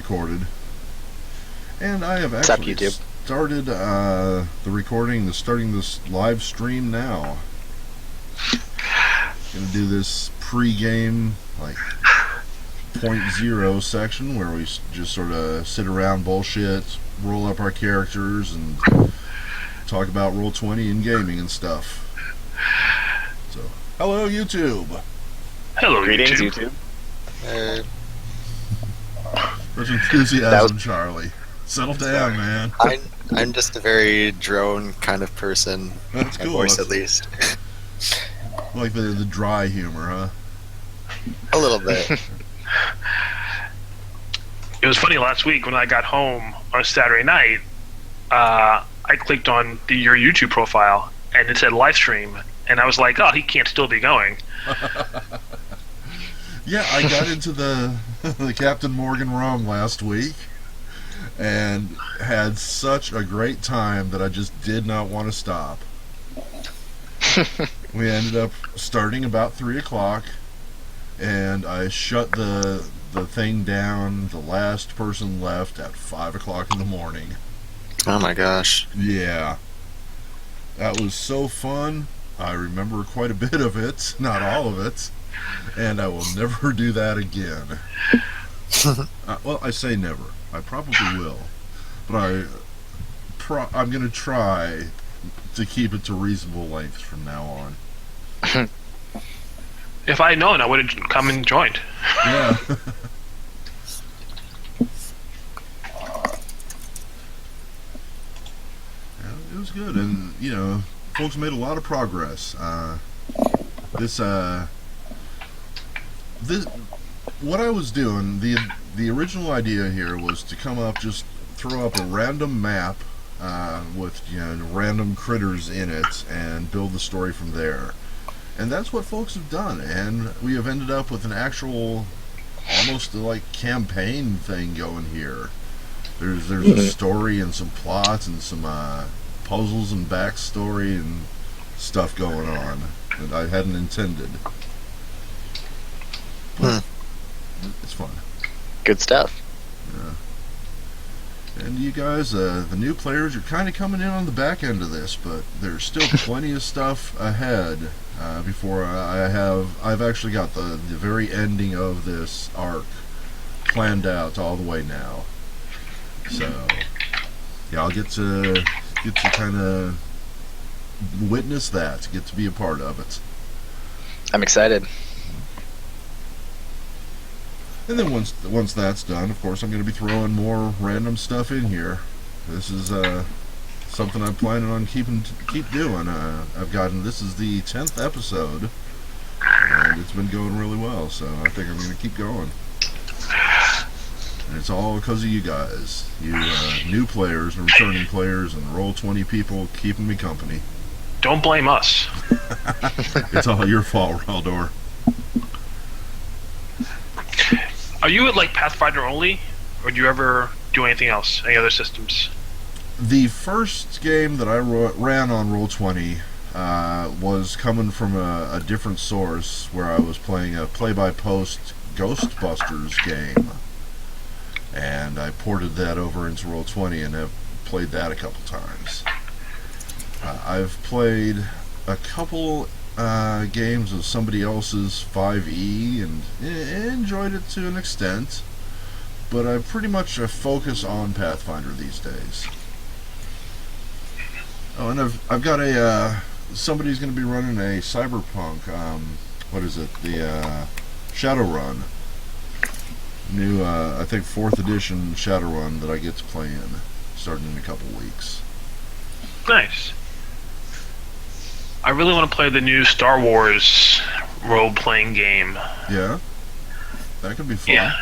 recorded. And I have What's up, actually YouTube? started starting this live stream now. Gonna do this pre-game, like, point zero section where we just sort of sit around, bullshit, roll up our characters, and talk about Roll20 and gaming and stuff. So, hello, YouTube! Hello, Greetings, YouTube. YouTube. Much enthusiasm, That was- Charlie. Settle down, man. I'm just a very drone kind of person. That's My cool. voice, That's at least. like the dry humor, huh? A little bit. It was funny last week when I got home on Saturday night. I clicked on your YouTube profile and it said live stream, and I was like, "Oh, he can't still be going." Yeah, I got into the Captain Morgan rum last week and had such a great time that I just did not want to stop. We ended up starting about 3 o'clock, and I shut the thing down. The last person left at 5 o'clock in the morning. Oh my gosh. Yeah. That was so fun. I remember quite a bit of it, not all of it, and I will never do that again. Well, I say never. I probably will, but I'm going to try to keep it to reasonable lengths from now on. If I had known, I would have come and joined. Yeah. Yeah, it was good, and folks made a lot of progress. This what I was doing, the original idea here was to just throw up a random map with random critters in it and build the story from there. And that's what folks have done, and we have ended up with an actual, almost like campaign thing going here. There's a story and some plots and some puzzles and backstory and stuff going on that I hadn't intended. But it's fun. Good stuff. Yeah. And you guys, the new players, are kind of coming in on the back end of this, but there's still plenty of stuff ahead before I've actually got the very ending of this arc planned out all the way now. So yeah, I'll get to kind of witness that, get to be a part of it. I'm excited. And then once that's done, of course, I'm going to be throwing more random stuff in here. This is something I'm planning on keep doing. This is the 10th episode, and it's been going really well, so I think I'm going to keep going. And it's all because of you guys, you new players and returning players and Roll20 people keeping me company. Don't blame us. It's all your fault, Raldor. Are you at like Pathfinder only, or do you ever do anything else? Any other systems? The first game that I ran on Roll20 was coming from a different source, where I was playing a play-by-post Ghostbusters game, and I ported that over into Roll20 and have played that a couple times. I've played a couple games of somebody else's 5e and enjoyed it to an extent, but I pretty much focus on Pathfinder these days. Oh, and I've got somebody's going to be running a Cyberpunk, what is it, the Shadowrun, new I think 4th edition Shadowrun that I get to play in, starting in a couple weeks. Nice. I really want to play the new Star Wars role-playing game. Yeah, that could be fun. Yeah.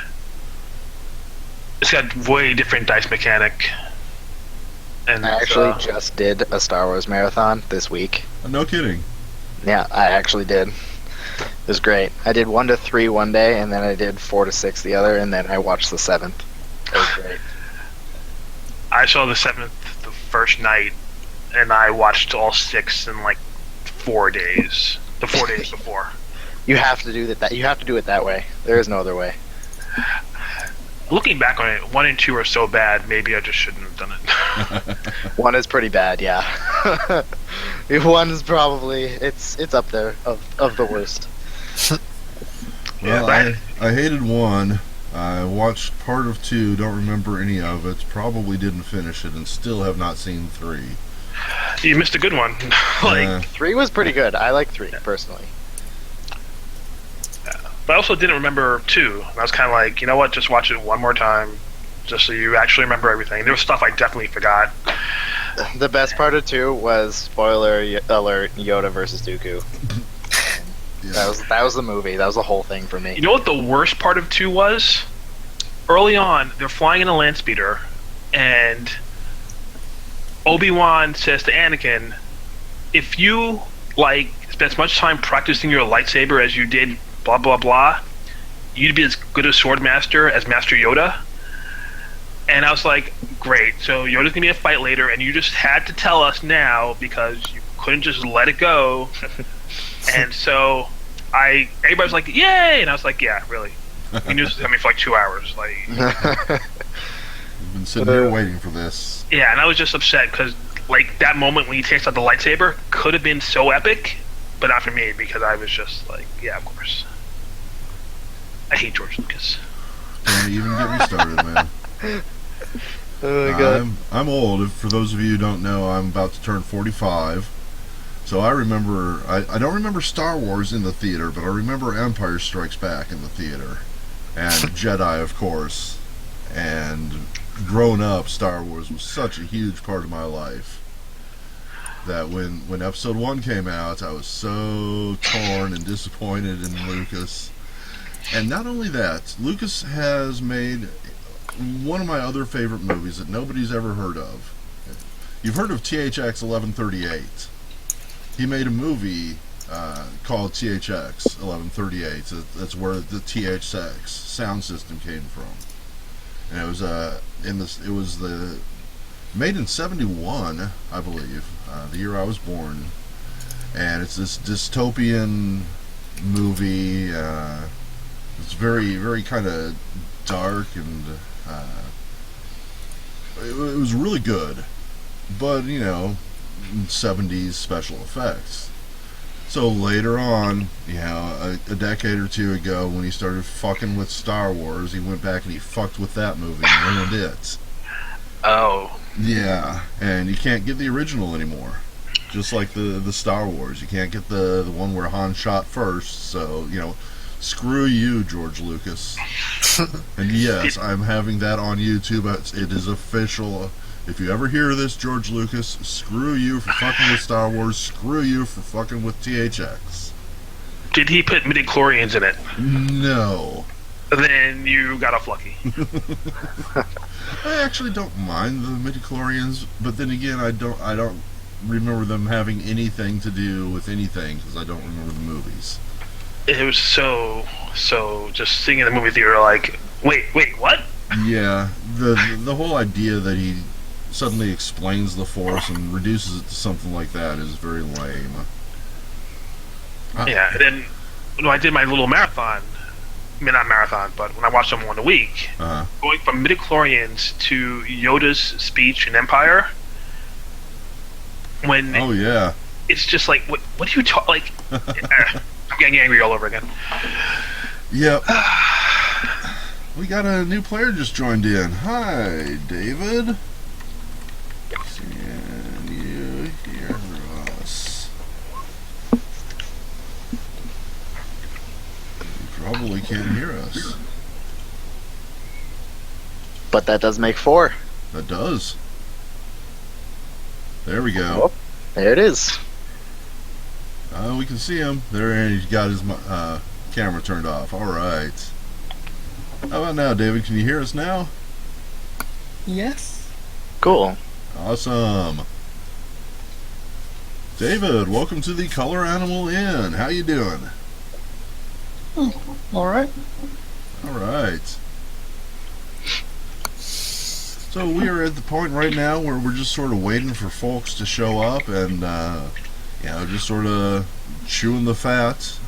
It's got way different dice mechanic. And I actually just did a Star Wars marathon this week. No kidding. Yeah, I actually did. It was great. I did 1 to 3 one day, and then I did 4 to 6 the other, and then I watched the 7th. It was great. I saw the 7th the first night, and I watched all 6 in like 4 days. The 4 days before. You have to do that. You have to do it that way. There is no other way. looking back on it, 1 and 2 are so bad. Maybe I just shouldn't have done it. 1 is pretty bad, yeah. 1 is probably it's up there of the worst. Well, Yeah, I hated 1. I watched part of 2, don't remember any of it, probably didn't finish it, and still have not seen 3. you missed a good one. Like, 3 was pretty good. I like 3 personally. but I also didn't remember 2. And I was kind of like, you know what? Just watch it one more time, just so you actually remember everything. There was stuff I definitely forgot. The best part of 2 was spoiler alert: Yoda versus Dooku. Yeah. That was the movie. That was the whole thing for me. You know what the worst part of 2 was? Early on, they're flying in a land speeder, and Obi-Wan says to Anakin, if you, like, spend as much time practicing your lightsaber as you did blah blah blah, you'd be as good a sword master as Master Yoda. And I was like, great, so Yoda's gonna be a fight later, and you just had to tell us now because you couldn't just let it go. And so everybody's like, yay! And I was like, yeah, really. We knew this was coming for like 2 hours. Like, You've been sitting here waiting for this. yeah, and I was just upset because, like, that moment when he takes out the lightsaber could have been so epic, but not for me because I was just like, yeah, of course. I hate George Lucas. Don't even get me started, man. Oh my god. I'm old. For those of you who don't know, I'm about to turn 45. So I remember, I don't remember Star Wars in the theater, but I remember Empire Strikes Back in the theater. And Jedi, of course. And growing up, Star Wars was such a huge part of my life that when Episode 1 came out, I was so torn and disappointed in Lucas. And not only that, Lucas has made one of my other favorite movies that nobody's ever heard of. You've heard of THX 1138. He made a movie called THX 1138. That's where the THX sound system came from. And it was made in 71, I believe, the year I was born. And it's this dystopian movie. It's very, very kind of dark, and it was really good. But, 70s special effects. So later on, a decade or two ago, when he started fucking with Star Wars, he went back and he fucked with that movie and ruined it. Oh. Yeah, and you can't get the original anymore. Just like the Star Wars. You can't get the one where Han shot first, so, screw you, George Lucas. And yes, I'm having that on YouTube. It is official. If you ever hear this, George Lucas, screw you for fucking with Star Wars. Screw you for fucking with THX. Did he put midichlorians in it? No. Then you got off lucky. I actually don't mind the midichlorians, but then again, I don't remember them having anything to do with anything because I don't remember the movies. It was so just sitting in the movie theater like, wait, what? Yeah, the whole idea that he suddenly explains the Force and reduces it to something like that is very lame. Yeah, and then when I did my little marathon, I mean, not marathon, but when I watched them one a week, going from midichlorians to Yoda's speech in Empire, when oh yeah, it's just like, what do you talk like? I'm getting angry all over again. Yep. We got a new player just joined in. Hi, David. Can you hear us? You probably can't hear us. But that does make 4. That does. There we go. Oh, there it is. We can see him. There, he's got his camera turned off. All right. How about now, David? Can you hear us now? Yes. Cool. Awesome. David, welcome to the Color Animal Inn. How you doing? All right. All right. So we are at the point right now where we're just sort of waiting for folks to show up and, just sort of chewing the fat.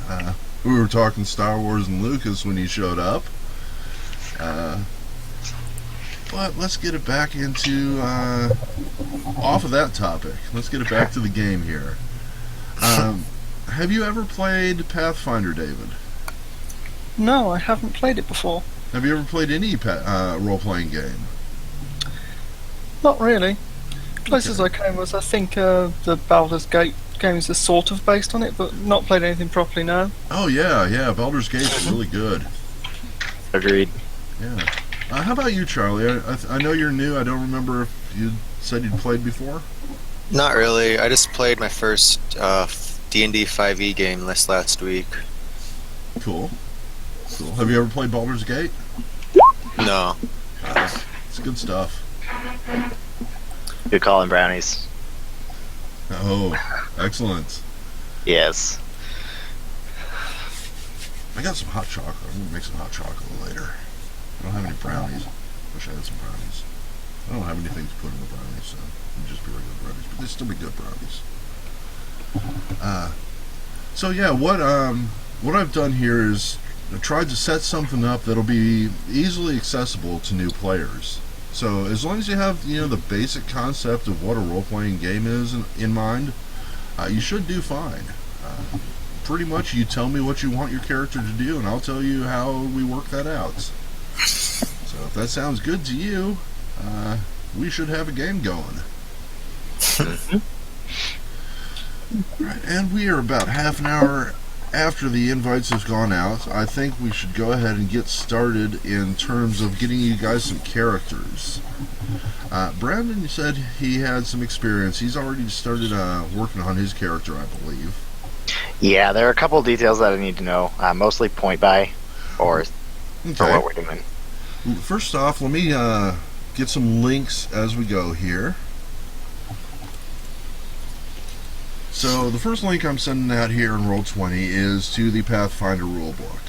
We were talking Star Wars and Lucas when he showed up. But let's get it back into off of that topic. Let's get it back to the game here. Have you ever played Pathfinder, David? No, I haven't played it before. Have you ever played any role-playing game? Not really. Places I came was, I think, the Baldur's Gate games are sort of based on it, but not played anything properly, no. Oh yeah, Baldur's Gate's really good. Agreed. Yeah. How about you, Charlie? I know you're new. I don't remember if you said you'd played before. Not really. I just played my first D&D 5e game last week. Cool. Have you ever played Baldur's Gate? No. It's good stuff. Good calling, brownies. Oh, excellent. Yes. I got some hot chocolate. I'm going to make some hot chocolate later. I don't have any brownies. Wish I had some brownies. I don't have anything to put in the brownies, so it'd just be regular brownies. But they'd still be good brownies. So yeah, what I've done here is I tried to set something up that'll be easily accessible to new players. So as long as you have the basic concept of what a role-playing game is in mind, you should do fine. Pretty much, you tell me what you want your character to do, and I'll tell you how we work that out. So if that sounds good to you, we should have a game going. Right, and we are about half an hour after the invites have gone out. I think we should go ahead and get started in terms of getting you guys some characters. Brandon said he had some experience. He's already started working on his character, I believe. Yeah, there are a couple of details that I need to know. Mostly point by, or for what we're doing. First off, let me get some links as we go here. So the first link I'm sending out here in Roll20 is to the Pathfinder rulebook.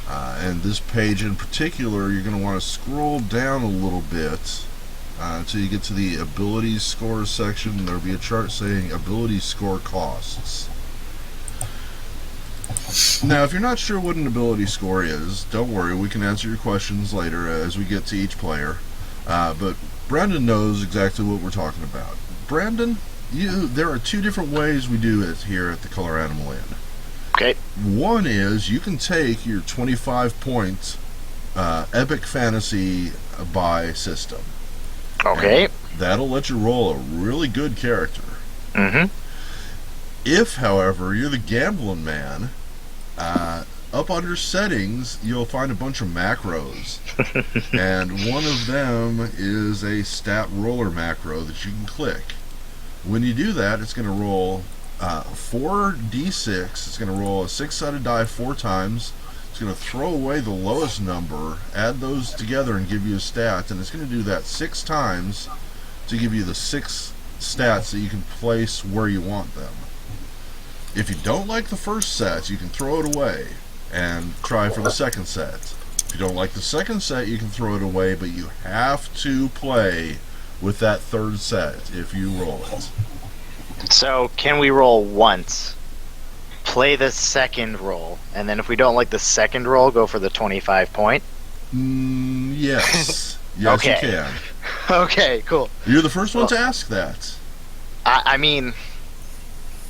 And this page in particular, you're going to want to scroll down a little bit until you get to the abilities score section. There'll be a chart saying ability score costs. Now, if you're not sure what an ability score is, don't worry, we can answer your questions later as we get to each player. But Brandon knows exactly what we're talking about. Brandon, there are two different ways we do it here at the Color Animal Inn. Okay. One is you can take your 25-point Epic Fantasy buy system. Okay. And that'll let you roll a really good character. Mm-hmm. If, however, you're the gambling man, up under settings, you'll find a bunch of macros. And one of them is a stat roller macro that you can click. When you do that, it's going to roll 4d6. It's going to roll a 6-sided die 4 times. It's going to throw away the lowest number, add those together, and give you a stat. And it's going to do that 6 times to give you the 6 stats that you can place where you want them. If you don't like the first set, you can throw it away and try for the second set. If you don't like the second set, you can throw it away, but you have to play with that third set if you roll it. So, can we roll once, play the second roll, and then if we don't like the second roll, go for the 25-point? Yes. Yes, Okay. you can. Okay, cool. You're the first one to ask that. I mean,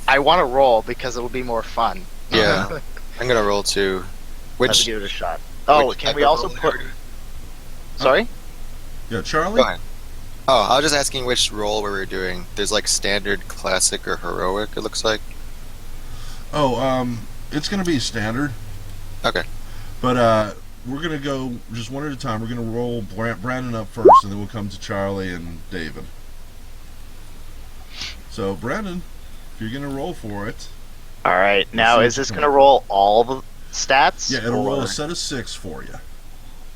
I want to roll because it'll be more fun. Yeah. I'm gonna roll too. Let's Which? give it a shot. Oh, which can type we of also roll put... are you- Sorry? Yeah, Charlie? Go ahead. Oh, I was just asking which role we were doing. There's like standard, classic, or heroic. It looks like. Oh, it's going to be standard. Okay. But we're going to go just one at a time. We're going to roll Brandon up first, and then we'll come to Charlie and David. So, Brandon, if you're going to roll for it. All right. Now, see is what this you going to can- roll all the stats? Yeah, it'll roll or- a set of 6 for you.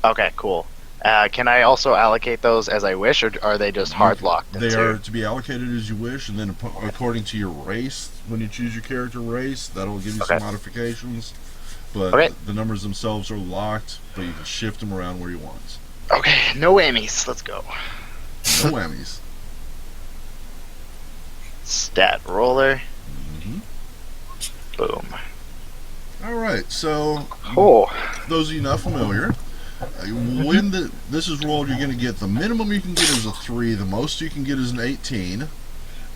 Okay, cool. Can I also allocate those as I wish, or are they just hard locked? They are to be allocated as you wish, and then according to your race, when you choose your character race, that'll give you Okay. some modifications. But Okay. the numbers themselves are locked, but you can shift them around where you want. Okay, no whammies. Let's go. No whammies. Stat roller. hmm Boom. All right, so Oh. those of you not familiar, When this is rolled, you're going to get the minimum you can get is a 3. The most you can get is an 18.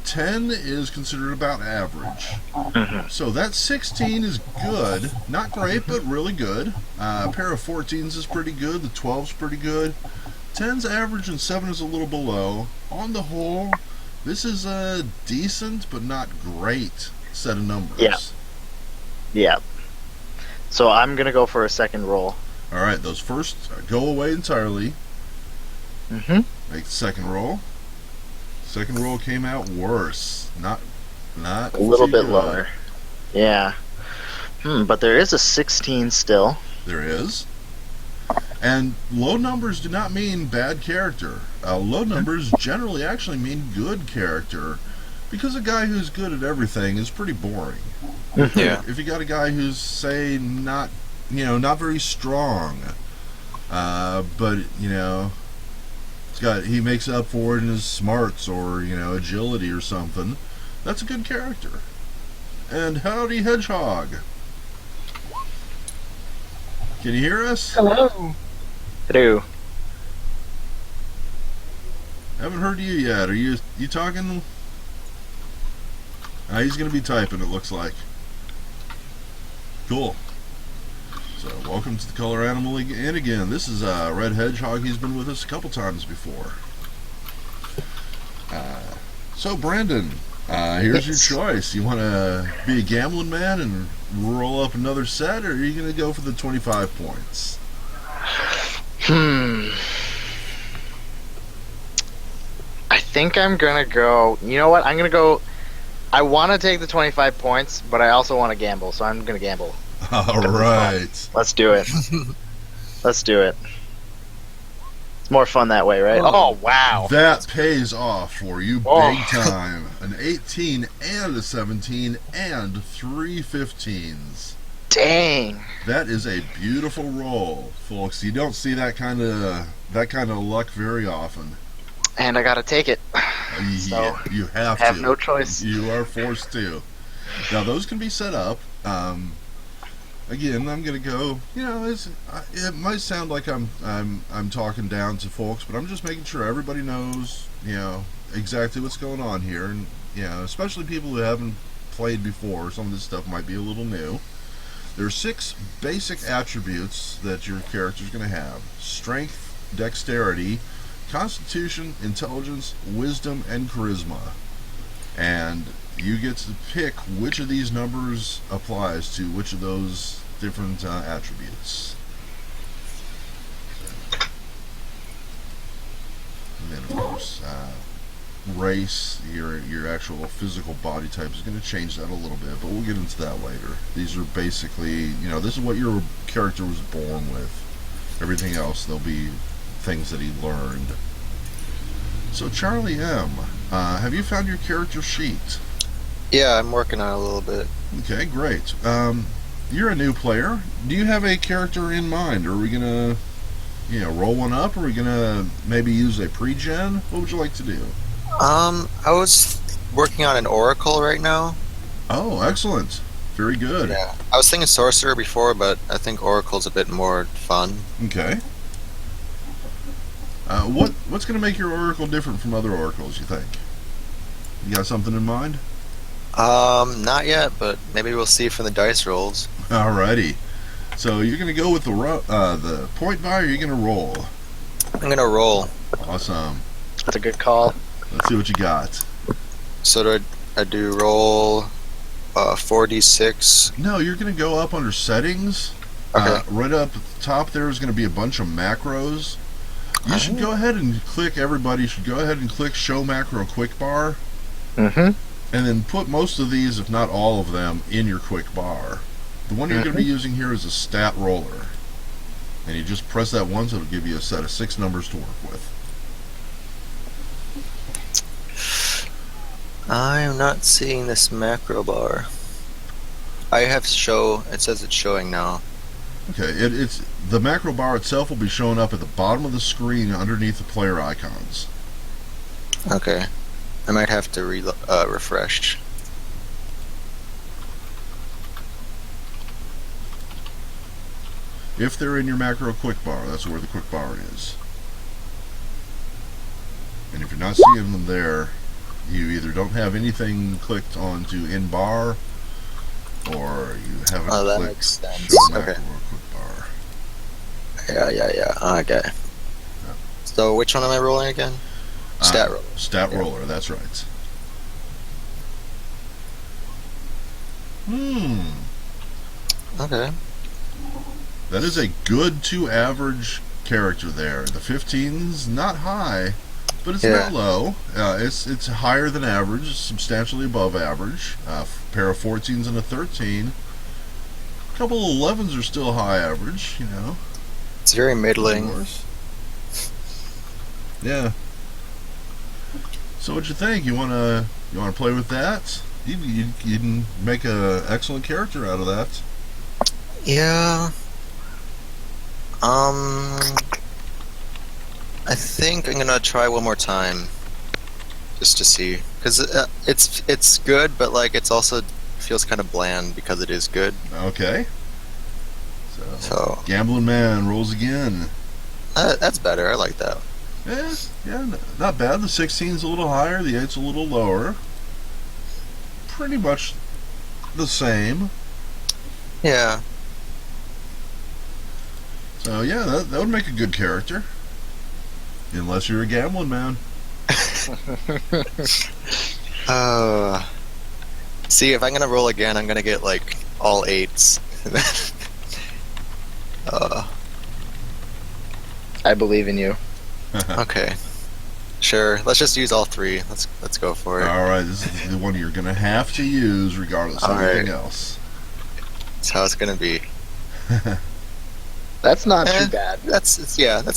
10 is considered about average. So that 16 is good. Not great, but really good. A pair of 14s is pretty good. The 12's pretty good. 10's average and 7 is a little below. On the whole, this is a decent but not great set of numbers. Yeah. Yeah. So I'm going to go for a second roll. All right, those first go away entirely. Mm-hmm. Make the second roll. Second roll came out worse. Not A little too bit good. lower. Yeah. But there is a 16 still. There is. And low numbers do not mean bad character. Low numbers generally actually mean good character, because a guy who's good at everything is pretty boring. Yeah. If you got a guy who's, say, not very strong, but he makes up for it in his smarts or agility or something, that's a good character. And howdy, Hedgehog. Can you hear us? Hello. Hello. Haven't heard you yet. Are you talking? He's going to be typing, it looks like. Cool. So, welcome to the Color Animal Inn again. This is Red Hedgehog. He's been with us a couple times before. So, Brandon, here's your choice. You want to be a gambling man and roll up another set, or are you going to go for the 25 points? I think I'm going to go... You know what? I'm going to go... I want to take the 25 points, but I also want to gamble, so I'm going to gamble. All right. Let's do it. Let's do it. It's more fun that way, right? Oh, wow. That pays off for you Oh. big time. An 18 and a 17 and 3 15s. Dang. That is a beautiful roll, folks. You don't see that kind of luck very often. And I got to take it. Yeah, you have have to. no choice. You are forced to. Now those can be set up. Again, I'm gonna go. It might sound like I'm talking down to folks, but I'm just making sure everybody knows, exactly what's going on here, and especially people who haven't played before. Some of this stuff might be a little new. There are 6 basic attributes that your character's gonna have: strength, dexterity, constitution, intelligence, wisdom, and charisma. And you get to pick which of these numbers applies to which of those different attributes. And then, of course, race, your actual physical body type is going to change that a little bit, but we'll get into that later. These are basically, this is what your character was born with. Everything else, there'll be things that he learned. So, Charlie M., have you found your character sheet? Yeah, I'm working on it a little bit. Okay, great. You're a new player. Do you have a character in mind? Are we gonna, roll one up? Or are we gonna maybe use a pre-gen? What would you like to do? I was working on an oracle right now. Oh, excellent. Very good. Yeah, I was thinking sorcerer before, but I think oracle's a bit more fun. Okay. What's gonna make your oracle different from other oracles, you think? You got something in mind? Not yet, but maybe we'll see from the dice rolls. Alrighty. So you're gonna go with the point buy, or you're gonna roll? I'm gonna roll. Awesome. That's a good call. Let's see what you got. So do I do roll 4d6? No, you're gonna go up under settings. Okay. Right up at the top there is gonna be a bunch of macros. You should go ahead and click. Everybody should go ahead and click Show Macro Quick Bar. Mm-hmm. And then put most of these, if not all of them, in your quick bar. The one you're going to be using here is a stat roller. And you just press that once, it'll give you a set of 6 numbers to work with. I am not seeing this macro bar. I have show. It says it's showing now. Okay, it's the macro bar itself will be showing up at the bottom of the screen underneath the player icons. Okay. I might have to refresh. If they're in your macro quick bar, that's where the quick bar is. And if you're not seeing them there, you either don't have anything clicked onto in bar, or you haven't Oh, that clicked makes sense. show macro Okay. or quick bar. Yeah. Okay. So which one am I rolling again? Stat roll. Stat Yeah. roller, that's right. Okay. That is a good to average character there. The 15's not high, but it's Yeah. not low. It's higher than average, substantially above average. Pair of 14's and a 13. A couple of 11's are still high average, you know. It's very middling. Worse. Yeah. So what you think? You wanna play with that? You can make a excellent character out of that. Yeah. I think I'm gonna try one more time, just to see, because it's good, but like it's also feels kind of bland because it is good. Okay. So Gambling Man rolls again. that's better. I like that. Yeah, not bad. The 16's a little higher, the 8's a little lower. Pretty much the same. Yeah. So yeah, that would make a good character. Unless you're a gambling man. See, if I'm gonna roll again, I'm gonna get like all 8s. I believe in you. Okay. Sure. Let's just use all 3. Let's go for it. Alright, this is the one you're going to have to use regardless of Alright. anything else. That's how it's gonna be. That's not too bad. That's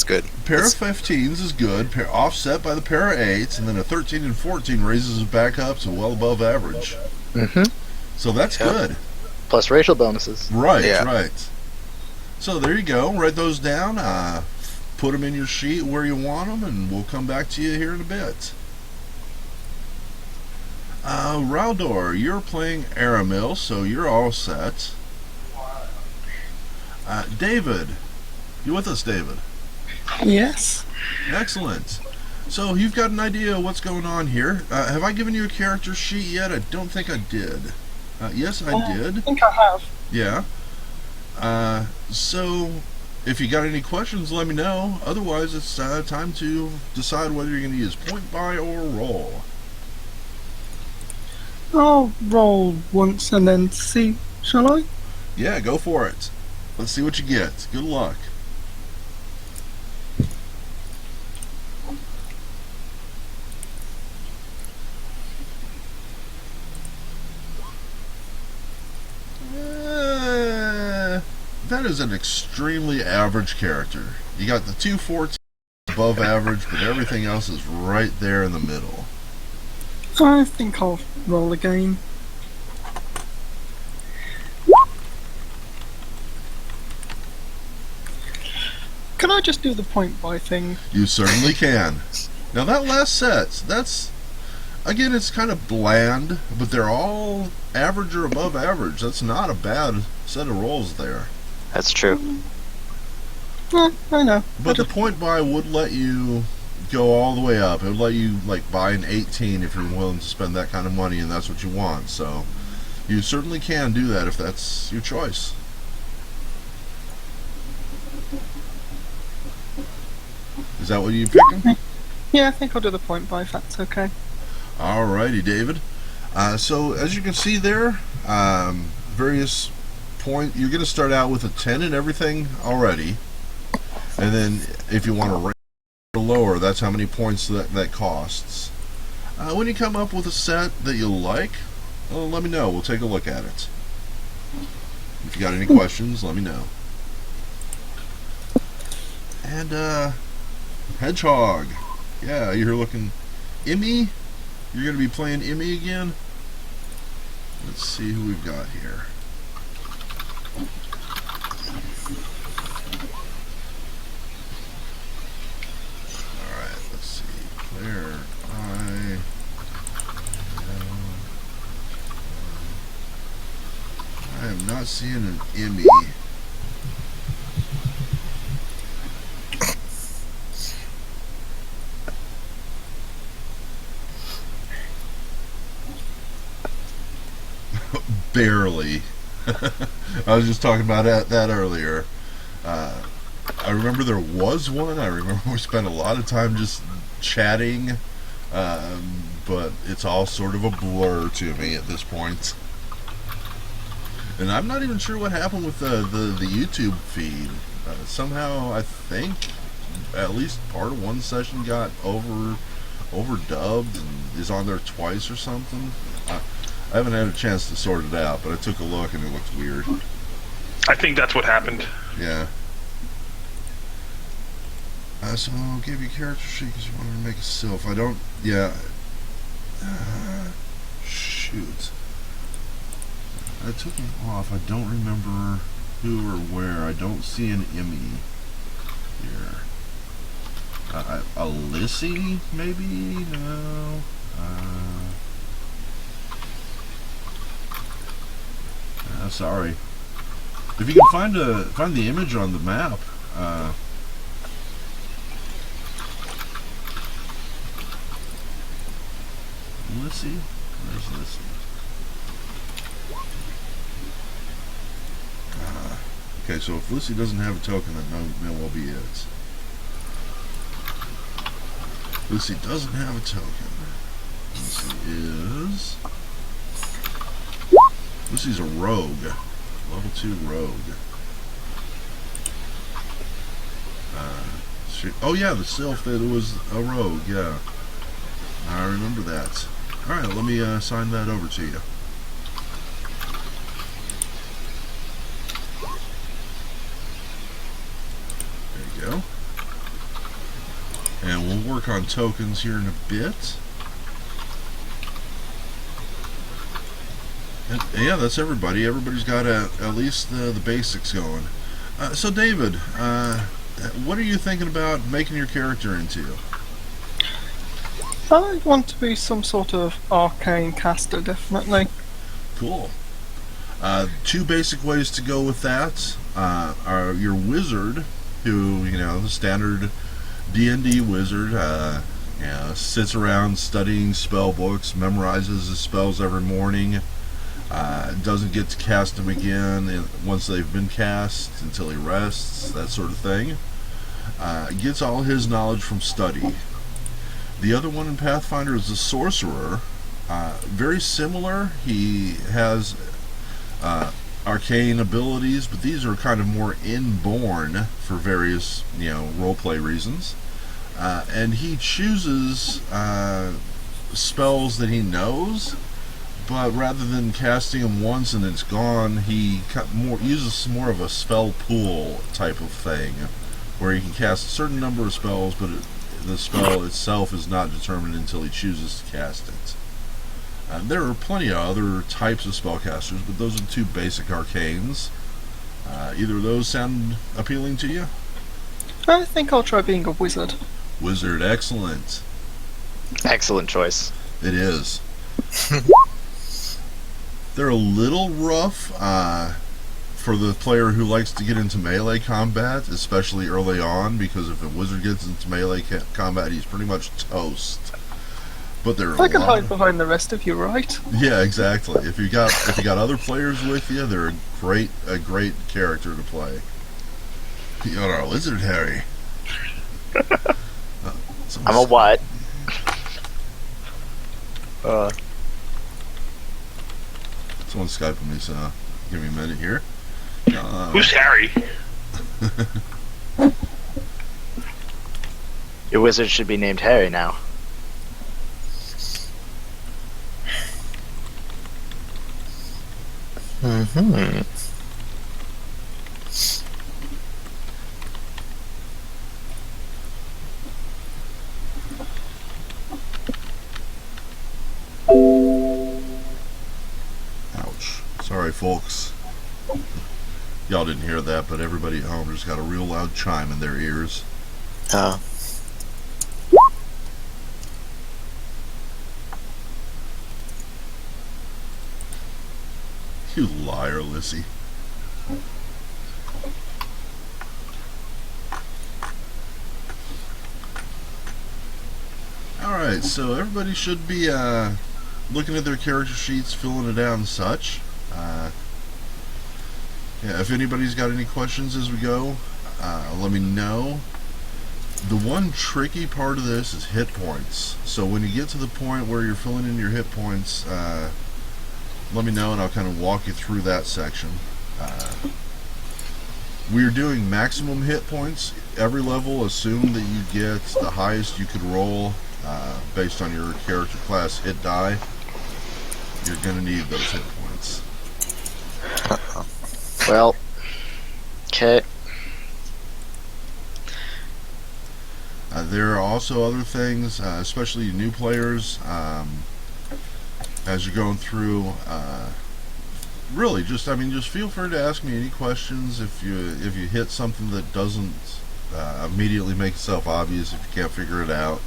good. Pair of 15s is good, offset by the pair of 8s, and then a 13 and 14 raises it back up to well above average. Mm-hmm. So that's Yep. good. Plus racial bonuses. Right, Yeah. right. So there you go. Write those down. Put them in your sheet where you want them, and we'll come back to you here in a bit. Raldor, you're playing Aramil, so you're all set. David, you with us, David? Yes. Excellent. So you've got an idea of what's going on here. Have I given you a character sheet yet? I don't think I did. Yes, I I did. think I have. Yeah. So if you got any questions, let me know. Otherwise, it's time to decide whether you're going to use point buy or roll. I'll roll once and then see, shall I? Yeah, go for it. Let's see what you get. Good luck. That is an extremely average character. You got the 214 above average, but everything else is right there in the middle. I think I'll roll again. Can I just do the point buy thing? You certainly can. Now that last set, again, it's kind of bland, but they're all average or above average. That's not a bad set of rolls there. That's true. I know. But the point buy would let you go all the way up. It would let you like buy an 18 if you're willing to spend that kind of money and that's what you want. So you certainly can do that if that's your choice. Is that what you picking? Yeah, I think I'll do the point buy if that's okay. Alrighty, David. So as you can see there, various point. You're going to start out with a 10 and everything already, and then if you want to rank lower, that's how many points that costs. When you come up with a set that you like, well, let me know. We'll take a look at it. If you got any questions, let me know. And Hedgehog, yeah, you're looking Immy. You're going to be playing Immy again. Let's see who we've got here. Alright, let's see. Where I am not seeing an Immy. barely. I was just talking about that earlier. I remember there was one. I remember we spent a lot of time just chatting, but it's all sort of a blur to me at this point. And I'm not even sure what happened with the YouTube feed. Somehow, I think at least part of one session got overdubbed and is on there twice or something. I haven't had a chance to sort it out, but I took a look and it looked weird. I think that's what happened. Yeah. So I'll give you character sheet because you wanted to make a sylph. I don't. Yeah. Shoot. I took him off. I don't remember who or where. I don't see an Emmy here. Alyssy, maybe? No. Sorry. If you can find the image on the map, Alyssy? Where's Alyssy? Okay, so if Lucy doesn't have a token, then that will be it. Lucy doesn't have a token. Lucy's a rogue. Level 2 rogue. Oh yeah, the sylph that was a rogue, yeah. I remember that. Alright, let me sign that over to you. Go. And we'll work on tokens here in a bit. And, yeah, that's everybody. Everybody's got at least the basics going. So David, what are you thinking about making your character into? I want to be some sort of arcane caster, definitely. Cool. Two basic ways to go with that are your wizard, who, the standard D&D wizard, sits around studying spell books, memorizes his spells every morning, doesn't get to cast them again once they've been cast until he rests, that sort of thing. Gets all his knowledge from study. The other one in Pathfinder is the sorcerer. Very similar. He has arcane abilities, but these are kind of more inborn for various, roleplay reasons. And he chooses spells that he knows, but rather than casting them once and it's gone, he uses more of a spell pool type of thing, where he can cast a certain number of spells, but the spell itself is not determined until he chooses to cast it. There are plenty of other types of spellcasters, but those are the two basic arcanes. Either of those sound appealing to you? I think I'll try being a wizard. Wizard, excellent. Excellent choice. It is. They're a little rough for the player who likes to get into melee combat, especially early on, because if a wizard gets into melee combat, he's pretty much toast. But they're I can hide behind the rest of you, right? Yeah, exactly. If you got other players with you, they're a great character to play. You're our wizard, Harry. I'm a what? Someone's Skyping me, so give me a minute here. Who's Harry? Your wizard should be named Harry now. Mm-hmm. Ouch. Sorry, folks. Y'all didn't hear that, but everybody at home just got a real loud chime in their ears. You liar, Lissy. Alright, so everybody should be looking at their character sheets, filling it out and such. Yeah, if anybody's got any questions as we go, let me know. The one tricky part of this is hit points. So when you get to the point where you're filling in your hit points, let me know and I'll kind of walk you through that section. We're doing maximum hit points. Every level, assume that you get the highest you could roll based on your character class hit die. You're going to need those hit points. Well, okay. There are also other things, especially new players, as you're going through. Really, just feel free to ask me any questions if you hit something that doesn't immediately make itself obvious if you can't figure it out.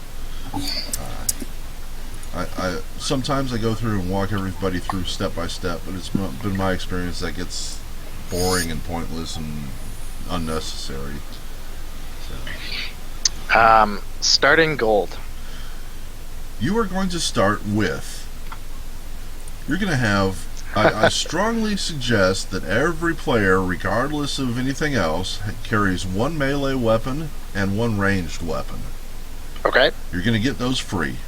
I sometimes I go through and walk everybody through step by step, but it's been my experience that gets boring and pointless and unnecessary. Starting gold. You are going to start with. You're going to have. I strongly suggest that every player, regardless of anything else, carries one melee weapon and one ranged weapon. Okay. You're going to get those free.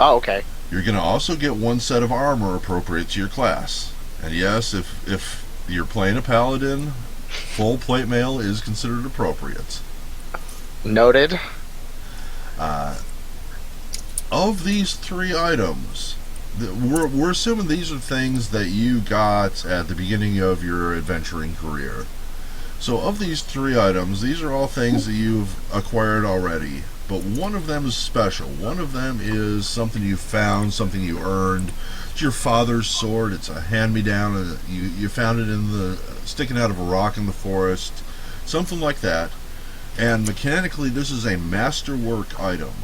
Oh, okay. You're going to also get one set of armor appropriate to your class. And yes, if you're playing a paladin, full plate mail is considered appropriate. Noted. Of these three items, we're assuming these are things that you got at the beginning of your adventuring career. So of these three items, these are all things that you've acquired already, but one of them is special. One of them is something you found, something you earned. It's your father's sword. It's a hand-me-down, and you found it sticking out of a rock in the forest, something like that. And mechanically, this is a masterwork item,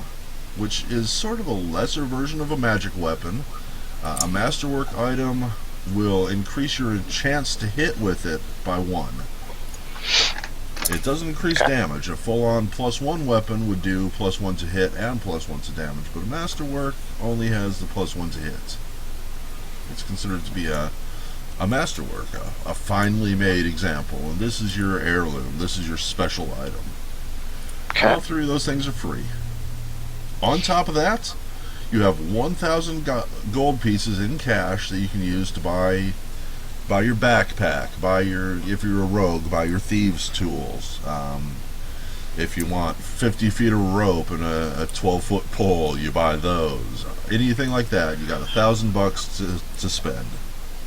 which is sort of a lesser version of a magic weapon. A masterwork item will increase your chance to hit with it by 1. It doesn't increase damage. A full-on +1 weapon would do +1 to hit and +1 to damage, but a masterwork only has the +1 to hit. It's considered to be a masterwork, a finely made example, and this is your heirloom. This is your special item. Okay. All three of those things are free. On top of that, you have 1,000 gold pieces in cash that you can use to buy your backpack, if you're a rogue, buy your thieves' tools. If you want 50 feet of rope and a 12-foot pole, you buy those. Anything like that, you got $1,000 to spend.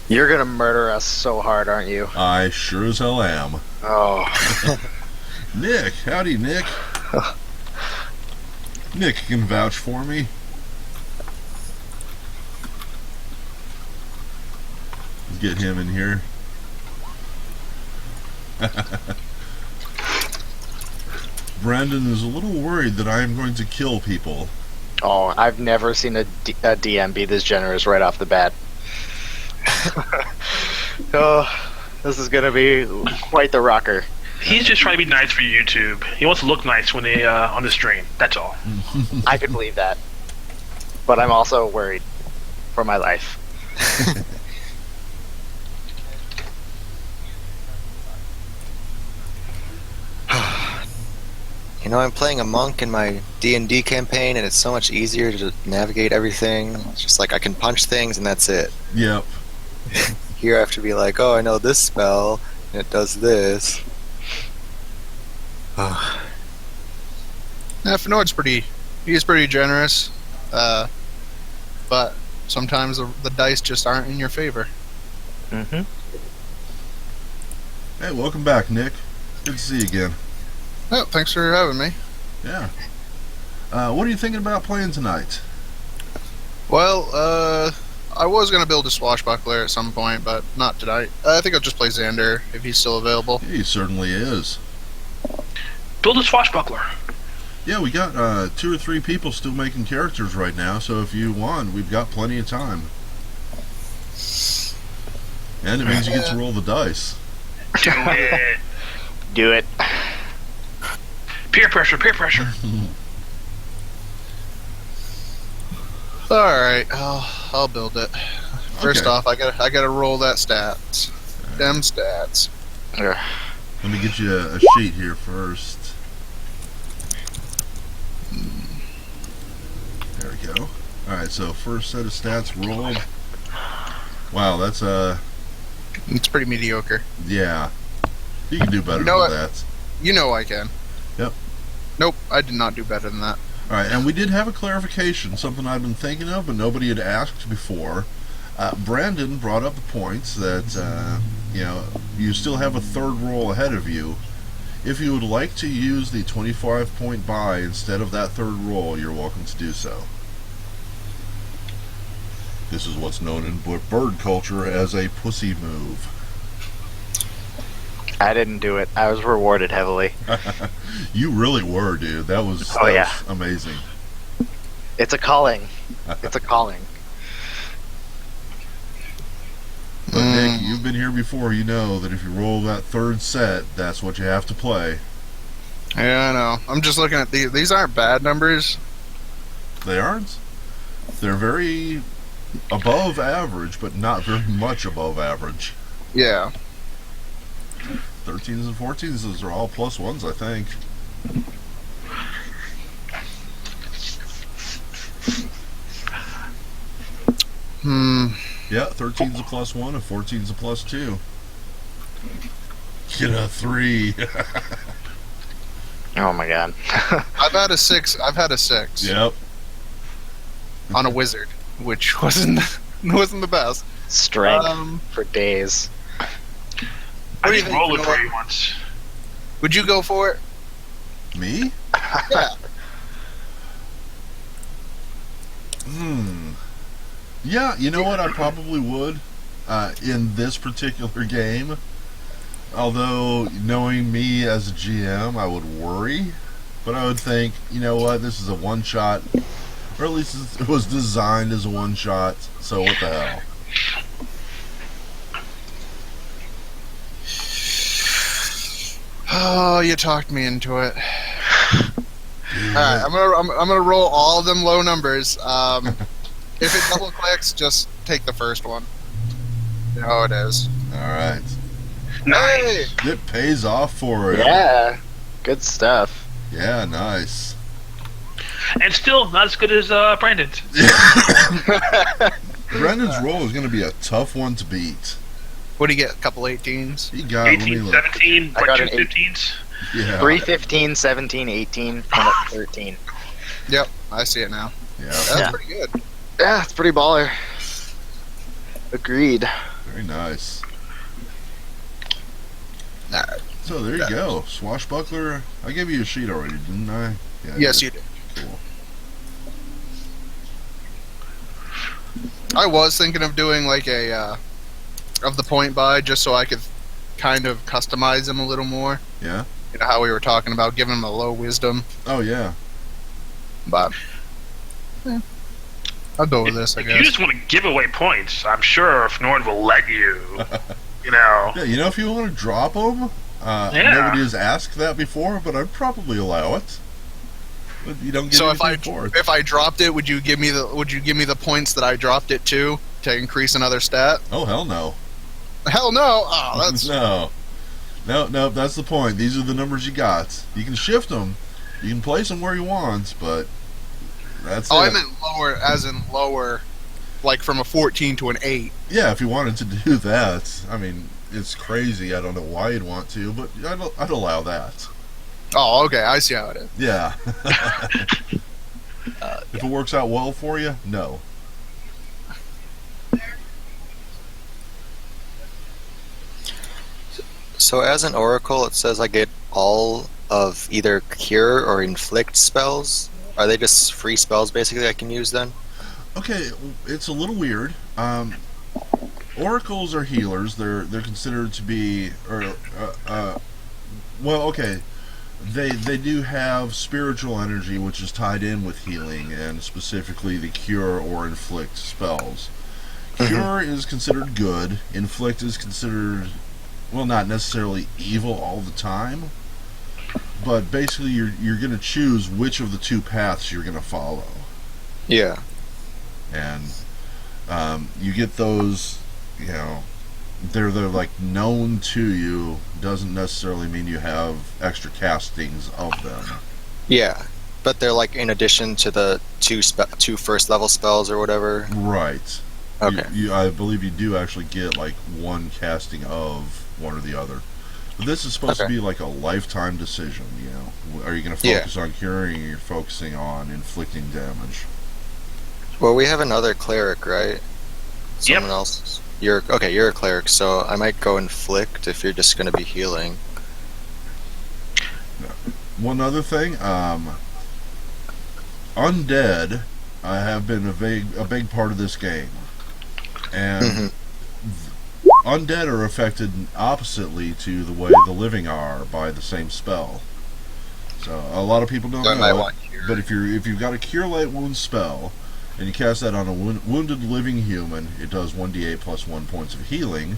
You're gonna murder us so hard, aren't you? I sure as hell am. Oh. Nick, howdy, Nick. Nick can vouch for me. Let's get him in here. Brandon is a little worried that I am going to kill people. Oh, I've never seen a DM be this generous right off the bat. Oh, this is gonna be quite the rocker. He's just trying to be nice for YouTube. He wants to look nice when they on the stream. That's all. I could believe that, but I'm also worried for my life. You know, I'm playing a monk in my D&D campaign, and it's so much easier to navigate everything. It's just like I can punch things, and that's it. Yep. Here I have to be like, oh, I know this spell, and it does this. Fenord's he's pretty generous, but sometimes the dice just aren't in your favor. Mm-hmm. Hey, welcome back, Nick. Good to see you again. Oh, thanks for having me. Yeah. What are you thinking about playing tonight? Well, I was going to build a swashbuckler at some point, but not tonight. I think I'll just play Xander if he's still available. He certainly is. Build a swashbuckler. Yeah, we got 2 or 3 people still making characters right now, so if you want, we've got plenty of time. And it means you get to roll the dice. Do it. Do it. Peer pressure, peer pressure. Alright, I'll build it. First Okay. off, I gotta roll that stats. Them stats. Ugh. Let me get you a sheet here first. There we go. Alright, so first set of stats rolled. Wow, that's It's pretty mediocre. yeah. You can do better You know than what? that. You know I can. Yep. Nope, I did not do better than that. Alright, and we did have a clarification, something I've been thinking of, but nobody had asked before. Brandon brought up the points that, you still have a third roll ahead of you. If you would like to use the 25-point buy instead of that third roll, you're welcome to do so. This is what's known in bird culture as a pussy move. I didn't do it. I was rewarded heavily. You really were, dude. That was amazing. It's a calling. It's a calling. But Nick, you've been here before. You know that if you roll that third set, that's what you have to play. Yeah, I know. I'm just looking at these. These aren't bad numbers. They aren't. They're very above average, but not very much above average. Yeah. 13s and 14s, those are all plus ones, I think. Yeah, 13's a plus one, and 14's a plus two. Get a 3. Oh my god. I've had a 6. I've had a 6 Yep. on a wizard, which wasn't the best. Strength for days. I do you did think, roll it Noah? for you once. Would you go for it? Me? Yeah. Yeah, you know what? I probably would in this particular game. Although, knowing me as a GM, I would worry. But I would think, you know what? This is a one-shot. Or at least it was designed as a one-shot. So what the hell? Oh, you talked me into it. All right, I'm gonna roll all of them low numbers. If it double clicks, just take the first one. You know how it is. Alright. Hey! It pays off for it. Yeah. Good stuff. Yeah, nice. And still not as good as Brandon's. Brendan's roll is going to be a tough one to beat. What do you get? A couple 18s? He got, let me 18, look. 17, I got like an 2 15s. Yeah. 3, 15, 17, 18, and a 13. Yep, I see it now. Yeah, That's Yeah. pretty good. Yeah, it's pretty baller. Agreed. very nice. All right. So there you go. Swashbuckler. I gave you a sheet already, didn't I? Yeah, Yes, did. you did. Cool. I was thinking of doing like a of the point buy just so I could kind of customize them a little more. Yeah? You know how we were talking about giving them a low wisdom, Oh, yeah. but I'll go with this. I If you guess. just want to give away points, I'm sure if Nord will let you. You know. Yeah, you know, if you want to drop them, Yeah. nobody has asked that before, but I'd probably allow it. But you don't get So if anything for it. if I dropped it, would you give me the points that I dropped it to increase another stat? Oh, hell no. Hell no! Oh, that's No, that's the point. These are the numbers you got. You can shift them. You can place them where you want, but that's oh, it. I meant lower, as in lower, like from a 14 to an 8. Yeah, if you wanted to do that. I mean, it's crazy. I don't know why you'd want to, but I'd allow that. Oh, okay, I see how it is. Yeah. If it works out well for you, no. So as an oracle, it says I get all of either cure or inflict spells. Are they just free spells basically I can use then? Okay, it's a little weird. Oracles are healers. They're considered to be, well, okay. They do have spiritual energy, which is tied in with healing, and specifically the cure or inflict spells. Cure is considered good. Inflict is considered, well, not necessarily evil all the time, but basically you're going to choose which of the two paths you're going to follow. Yeah. And You get those, you know, they're like known to you. Doesn't necessarily mean you have extra castings of them. Yeah, but they're like in addition to the two first level spells or whatever. Right. Okay. I believe you do actually get like one casting of one or the other. But this is supposed to Okay. be like a lifetime decision. You know, are you going to Yeah. focus on curing, or you're focusing on inflicting damage? Well, we have another cleric, right? Yep. Someone else. You're a cleric, so I might go inflict if you're just going to be healing. One other thing, undead have been a big part of this game, and Mhm. undead are affected oppositely to the way the living are by the same spell. So a lot of people don't So I might know it, want cure. but if you've got a cure light wound spell and you cast that on a wounded living human, it does 1d8 plus 1 points of healing.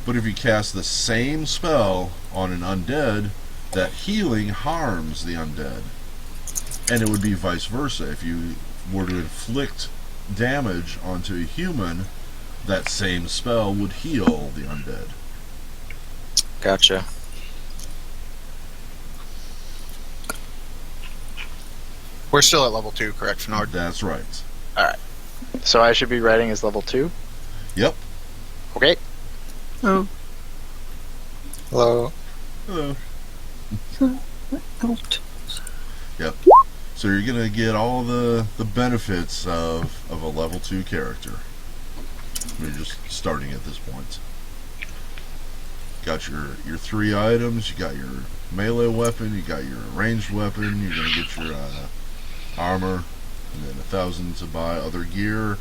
But if you cast the same spell on an undead, that healing harms the undead. And it would be vice versa. If you were to inflict damage onto a human, that same spell would heal the undead. Gotcha. We're still at level 2, correct, Fnord? That's right. So I should be writing as level 2? Yep. Okay. Oh, Hello. Hello. out. So you're going to get all the benefits of a level 2 character. You're just starting at this point. Got your 3 items, you got your melee weapon, you got your ranged weapon, you're going to get your armor, and then 1,000 to buy other gear.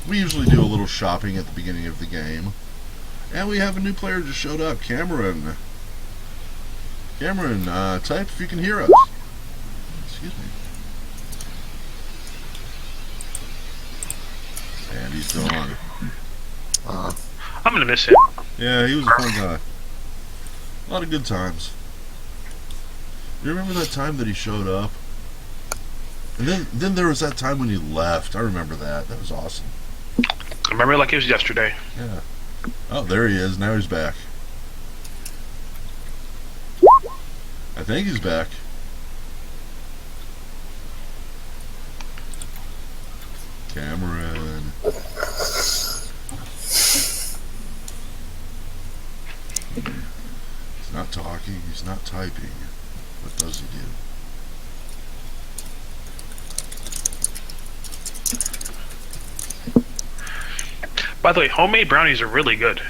We usually do a little shopping at the beginning of the game. And we have a new player just showed up, Cameron. Cameron, type if you can hear us. Excuse me. And he's gone. I'm gonna miss him. Yeah, he was a fun guy. A lot of good times. You remember that time that he showed up? And then there was that time when he left. I remember that. That was awesome. I remember it like it was yesterday. Yeah. Oh, there he is. Now he's back. I think he's back. Cameron. He's not talking. He's not typing. What does he do? By the way, homemade brownies are really good.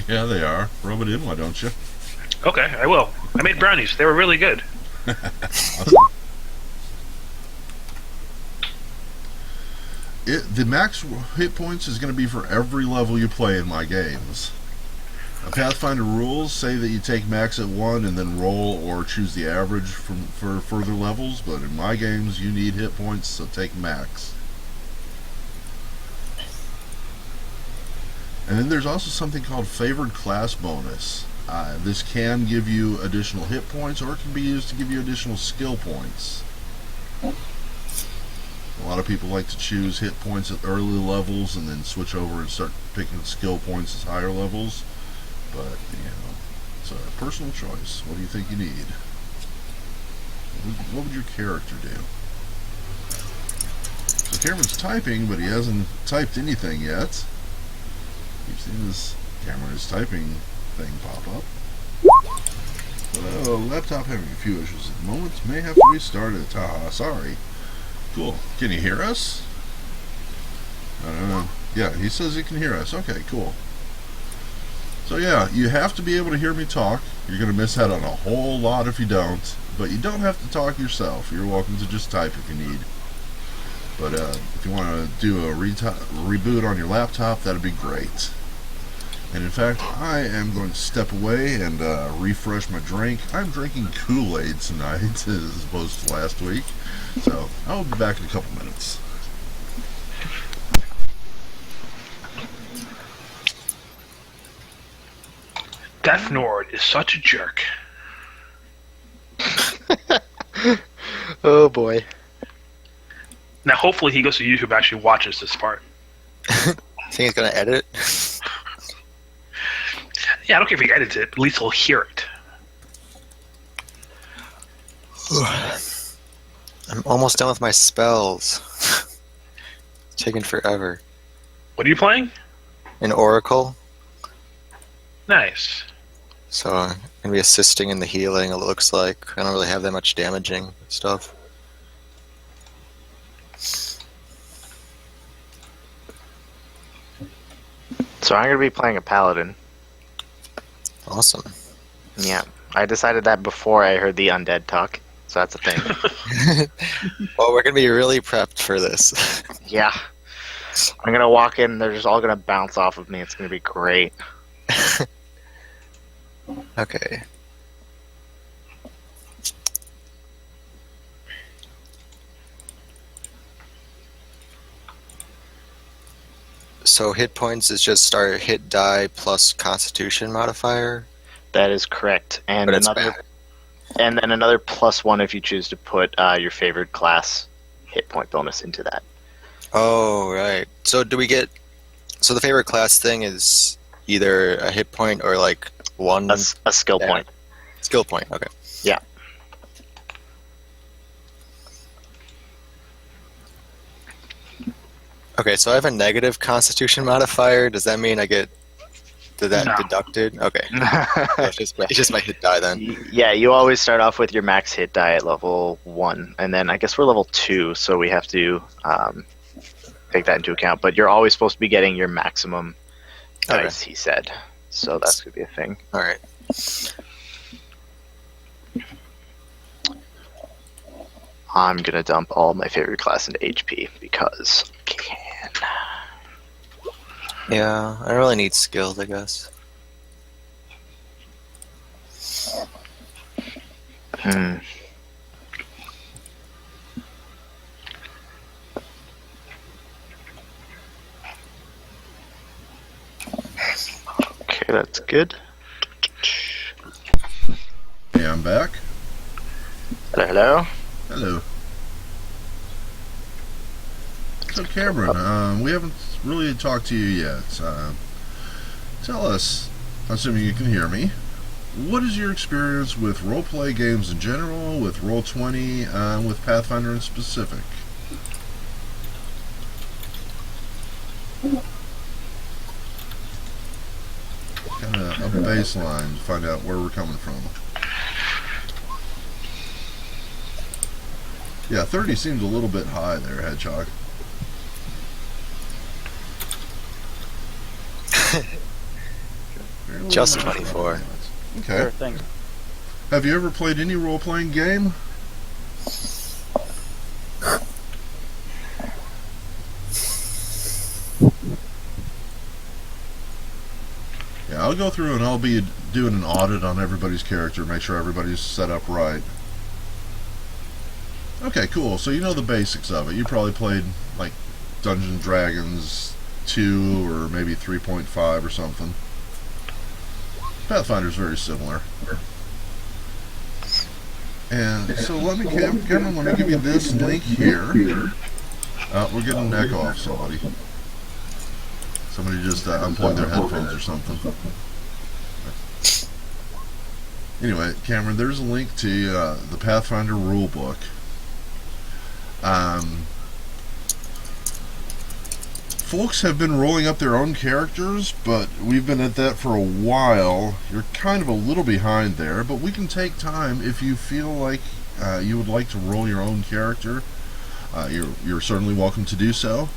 Yeah, they are. Rub it in, why don't you? Okay, I will. I made brownies. They were really good. Awesome. The max hit points is going to be for every level you play in my games. Pathfinder rules say that you take max at 1 and then roll or choose the average for further levels, but in my games you need hit points, so take max. And then there's also something called favored class bonus. This can give you additional hit points, or it can be used to give you additional skill points. A lot of people like to choose hit points at early levels and then switch over and start picking skill points at higher levels. But, you know, it's a personal choice. What do you think you need? What would your character do? So Cameron's typing, but he hasn't typed anything yet. You've seen this Cameron's typing thing pop up. Laptop having a few issues at the moment. May have to restart it. Sorry. Cool. Can you hear us? I don't know. Yeah, he says he can hear us. Okay, cool. So yeah, you have to be able to hear me talk. You're going to miss out on a whole lot if you don't. But you don't have to talk yourself. You're welcome to just type if you need. But if you want to do a reboot on your laptop, that'd be great. And in fact, I am going to step away and refresh my drink. I'm drinking Kool-Aid tonight as opposed to last week. So I'll be back in a couple minutes. Death Nord is such a jerk. Oh boy. Now, hopefully, he goes to YouTube and actually watches this part. think he's gonna edit? Yeah, I don't care if he edits it. At least he'll hear it. I'm almost done with my spells. It's taking forever. What are you playing? An oracle, Nice. so I'm gonna be assisting in the healing. It looks like I don't really have that much damaging stuff. So I'm gonna be playing a paladin. Awesome. Yeah, I decided that before I heard the undead talk, so that's a thing. Well, we're gonna be really prepped for this. Yeah, I'm gonna walk in. They're just all gonna bounce off of me. It's gonna be great. Okay. So hit points is just our hit die plus Constitution modifier, That is correct. And but it's another, bad. and then another +1 if you choose to put your favorite class hit point bonus into that. Oh, right. So do we get? So the favorite class thing is either a hit point or like one A skill Yeah. point. skill point. Okay. Yeah. Okay, so I have a negative Constitution modifier. Does that mean I get that No. deducted? Okay. It's just my hit die then. Yeah, you always start off with your max hit die at level 1, and then I guess we're level 2, so we have to take that into account. But you're always supposed to be getting your maximum dice, he said. So that's going to be a thing. All right. I'm going to dump all my favorite class into HP because I can. Yeah, I don't really need skills, I guess. Hmm. Okay, that's good. Hey, I'm back. Hello, hello. Hello. So, Cameron, we haven't really talked to you yet. Tell us, assuming you can hear me, what is your experience with role-play games in general, with Roll20, and with Pathfinder in specific? Kind of a baseline to find out where we're coming from. Yeah, 30 seems a little bit high there, Hedgehog. Just 24. Okay. Sure, thanks. Have you ever played any role-playing game? Yeah, I'll go through and I'll be doing an audit on everybody's character, make sure everybody's set up right. Okay, cool. So you know the basics of it. You probably played like Dungeons and Dragons 2 or maybe 3.5 or something. Pathfinder's very similar. And so let me, Cameron, let me give you this link here. We're getting an echo off somebody. Somebody just unplugged their headphones or something. Anyway, Cameron, there's a link to the Pathfinder rulebook. Folks have been rolling up their own characters, but we've been at that for a while. You're kind of a little behind there, but we can take time if you feel like you would like to roll your own character. You're certainly welcome to do so.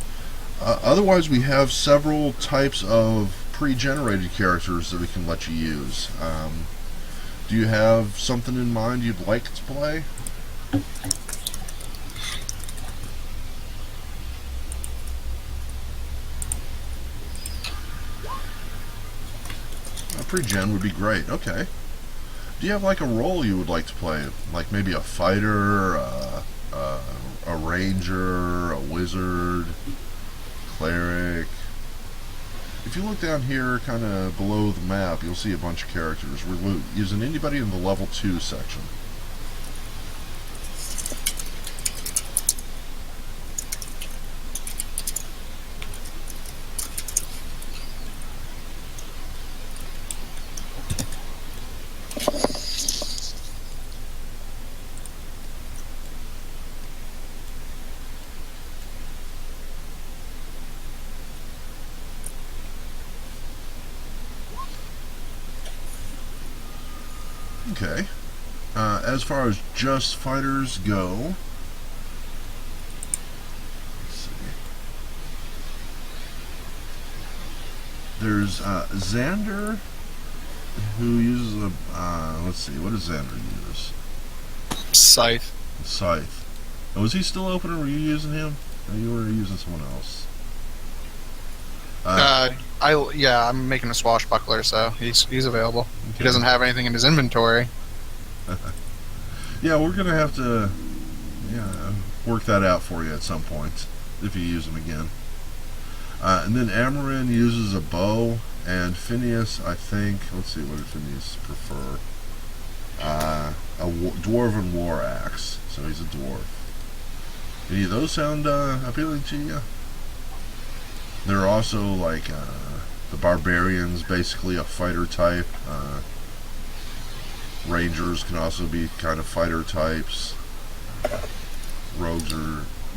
Otherwise, we have several types of pre-generated characters that we can let you use. Do you have something in mind you'd like to play? Pre-gen would be great. Okay. Do you have like a role you would like to play? Like maybe a fighter, a ranger, a wizard, cleric? If you look down here kind of below the map, you'll see a bunch of characters. We're using anybody in the level 2 section. Okay. As far as just fighters go, let's see. There's Xander, who uses a. Let's see, what does Xander use? Scythe. Scythe. Oh, was he still open, or were you using him? Or you were using someone else? I'm making a swashbuckler, so he's available. Okay. He doesn't have anything in his inventory. Yeah, we're gonna have to work that out for you at some point if you use them again. And then Amarin uses a bow, and Phineas, I think. Let's see, what did Phineas prefer? Dwarven war axe. So he's a dwarf. Any of those sound appealing to you? They're also like the barbarians, basically a fighter type. Rangers can also be kind of fighter types. Rogues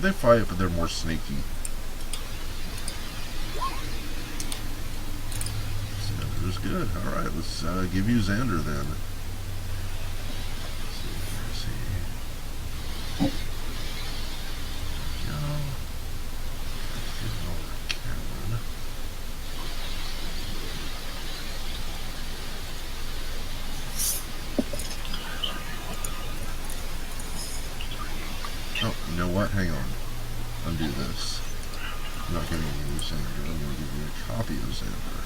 they fight, but they're more sneaky. Xander's good. All right, let's give you Xander then. Let's see. Oh, you know what? Hang on. Undo this. I'm not giving you Xander. I'm going to give you a copy of Xander.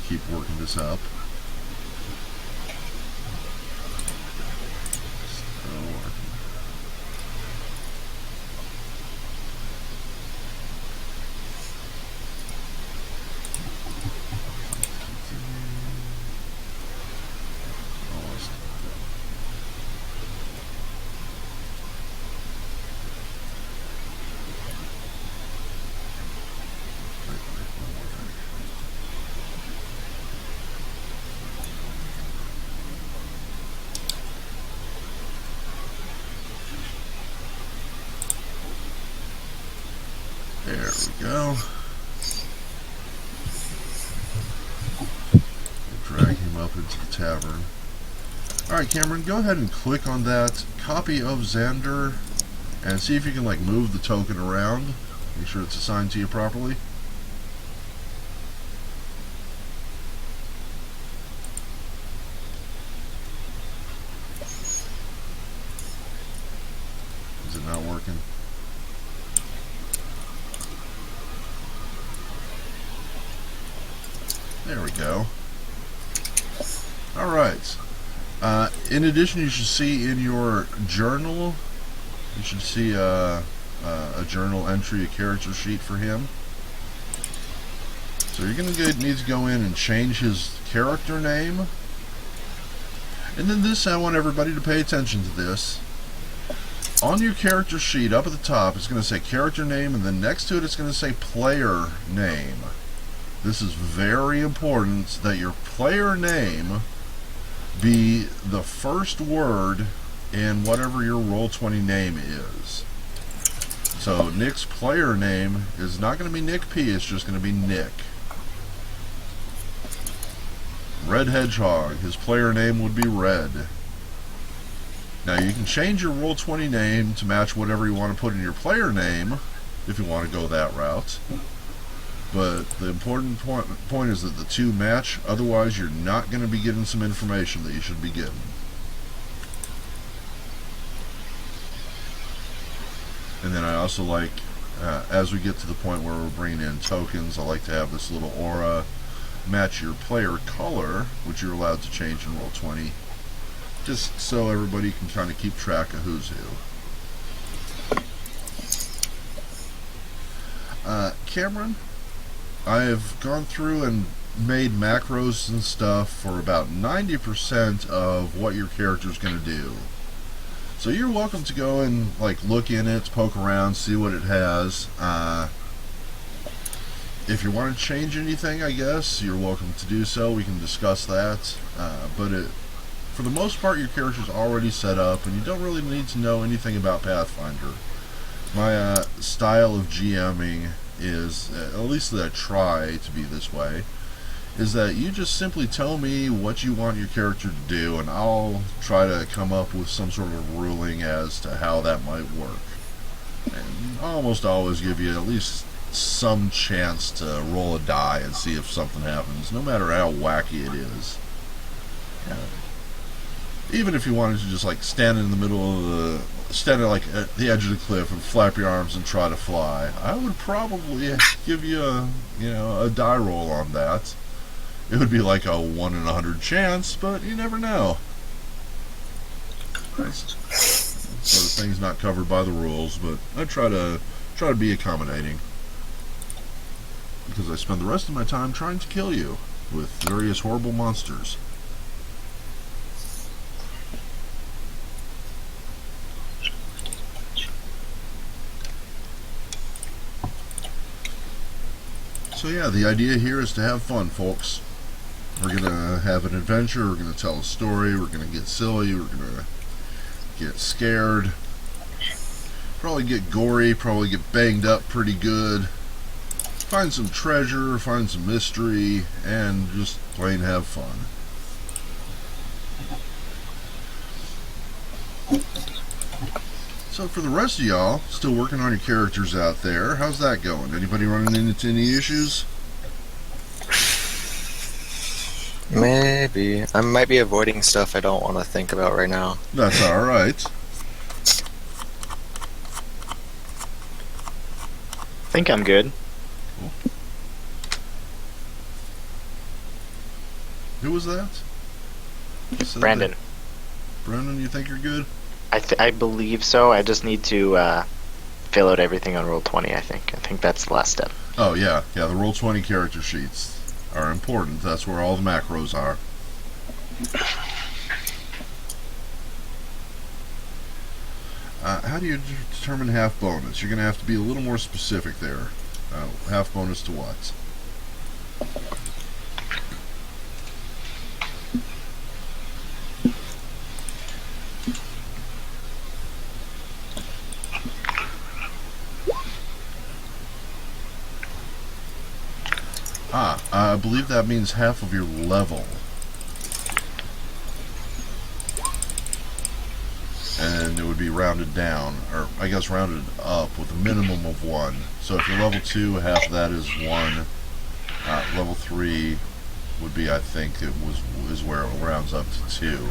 Keep working this up. There we go. Drag him up into the tavern. Alright, Cameron, go ahead and click on that copy of Xander and see if you can move the token around. Make sure it's assigned to you properly. Is it not working? There we go. Alright. In addition, you should see in your journal, you should see a journal entry, a character sheet for him. So you're going to need to go in and change his character name. And then this, I want everybody to pay attention to this. On your character sheet, up at the top, it's going to say character name, and then next to it, it's going to say player name. This is very important that your player name be the first word in whatever your Roll20 name is. So Nick's player name is not going to be Nick P, it's just going to be Nick. Red Hedgehog, his player name would be Red. Now you can change your Roll20 name to match whatever you want to put in your player name, if you want to go that route. But the important point is that the two match, otherwise you're not going to be getting some information that you should be getting. And then I also like, as we get to the point where we're bringing in tokens, I like to have this little aura match your player color, which you're allowed to change in Roll20, just so everybody can kind of keep track of who's who. Cameron, I have gone through and made macros and stuff for about 90% of what your character's going to do. So you're welcome to go and like look in it, poke around, see what it has. If you want to change anything, I guess you're welcome to do so. We can discuss that. For the most part, your character's already set up, and you don't really need to know anything about Pathfinder. My style of GMing is, at least that I try to be this way, is that you just simply tell me what you want your character to do, and I'll try to come up with some sort of ruling as to how that might work. And I almost always give you at least some chance to roll a die and see if something happens, no matter how wacky it is. Even if you wanted to just like stand in the middle of stand like at the edge of the cliff and flap your arms and try to fly, I would probably give you a die roll on that. It would be like a 1 in 100 chance, but you never know. Nice. Sort of thing's not covered by the rules, but I try to be accommodating, because I spend the rest of my time trying to kill you with various horrible monsters. So yeah, the idea here is to have fun, folks. We're going to have an adventure, we're going to tell a story, we're going to get silly, we're going to get scared, probably get gory, probably get banged up pretty good, find some treasure, find some mystery, and just plain have fun. So for the rest of y'all, still working on your characters out there, how's that going? Anybody running into any issues? Maybe. I might be avoiding stuff I don't want to think about right now. That's alright. I think I'm good. Who was that? You said Brandon. that- Brandon, you think you're good? I believe so. I just need to fill out everything on Roll20, I think that's the last step. Oh, yeah. Yeah, the Roll20 character sheets are important. That's where all the macros are. How do you determine half bonus? You're going to have to be a little more specific there. Half bonus to what? I believe that means half of your level. And it would be rounded down, or I guess rounded up with a minimum of 1. So if you're level 2, half of that is 1. Level 3 would be, I think, is where it rounds up to 2.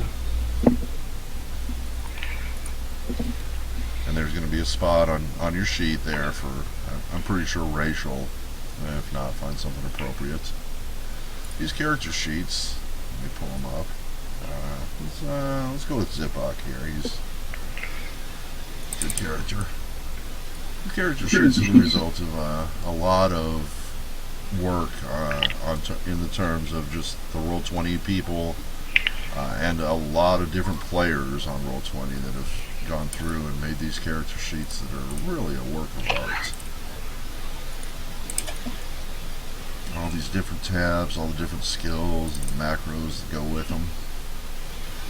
And there's going to be a spot on your sheet there for, I'm pretty sure, racial. If not, find something appropriate. These character sheets, let me pull them up. Let's go with Zipok here. He's a good character. The character sheets are the result of a lot of work in the terms of just the Roll20 people and a lot of different players on Roll20 that have gone through and made these character sheets that are really a work of art. All these different tabs, all the different skills and macros that go with them.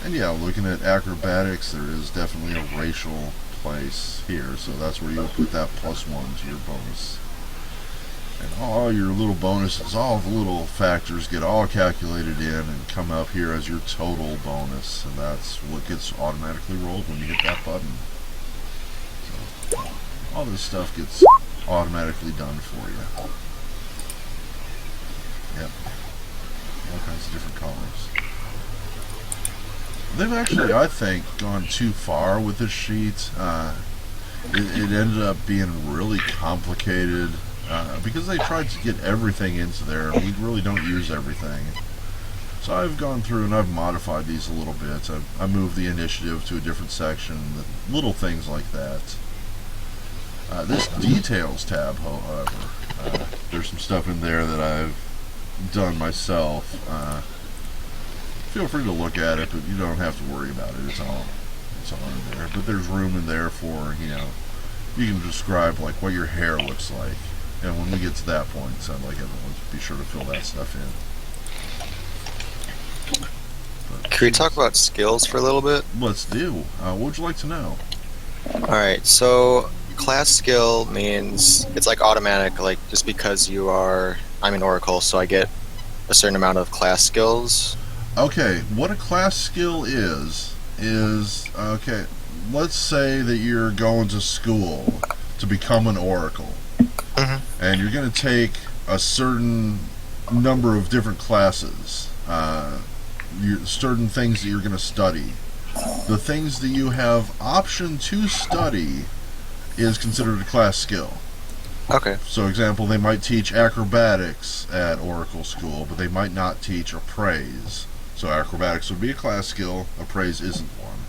And yeah, looking at acrobatics, there is definitely a racial place here, so that's where you would put that +1 to your bonus. And all your little bonuses, all the little factors get all calculated in and come up here as your total bonus, and that's what gets automatically rolled when you hit that button. So all this stuff gets automatically done for you. Yep. All kinds of different colors. They've actually, I think, gone too far with this sheet. It ended up being really complicated because they tried to get everything into there, and we really don't use everything. So I've gone through and I've modified these a little bit. I moved the initiative to a different section, little things like that. This details tab, however, there's some stuff in there that I've done myself. Feel free to look at it, but you don't have to worry about it. It's all in there. But there's room in there for, you can describe like what your hair looks like. And when we get to that point, I'd like everyone to be sure to fill that stuff in. But Can we talk about skills for a little bit? let's do. What would you like to know? Alright, so class skill means it's like automatic, like just because I'm an Oracle, so I get a certain amount of class skills. Okay, what a class skill is okay, let's say that you're going to school to become an Oracle. And you're going to take a certain number of different classes, certain things that you're going to study. The things that you have option to study is considered a class skill. Okay. So, example, they might teach acrobatics at Oracle School, but they might not teach appraise. So acrobatics would be a class skill, appraise isn't one.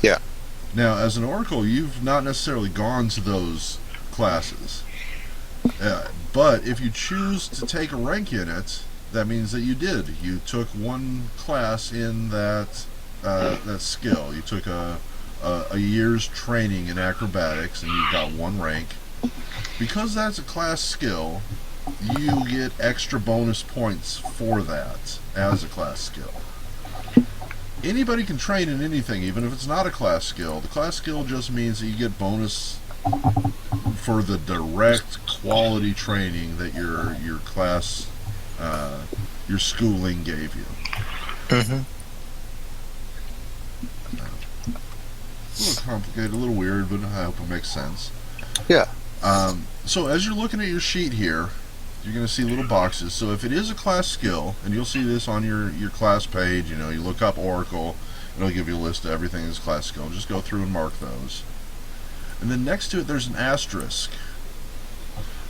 Yeah. Now, as an Oracle, you've not necessarily gone to those classes. But if you choose to take a rank in it, that means that you did. You took one class in that skill. You took a year's training in acrobatics, and you got one rank. Because that's a class skill, you get extra bonus points for that as a class skill. Anybody can train in anything, even if it's not a class skill. The class skill just means that you get bonus for the direct quality training that your class, your schooling gave you. A little complicated, a little weird, but I hope it makes sense. Yeah. So as you're looking at your sheet here, you're going to see little boxes. So if it is a class skill, and you'll see this on your class page, you look up Oracle, and it'll give you a list of everything that's class skill. Just go through and mark those. And then next to it, there's an asterisk.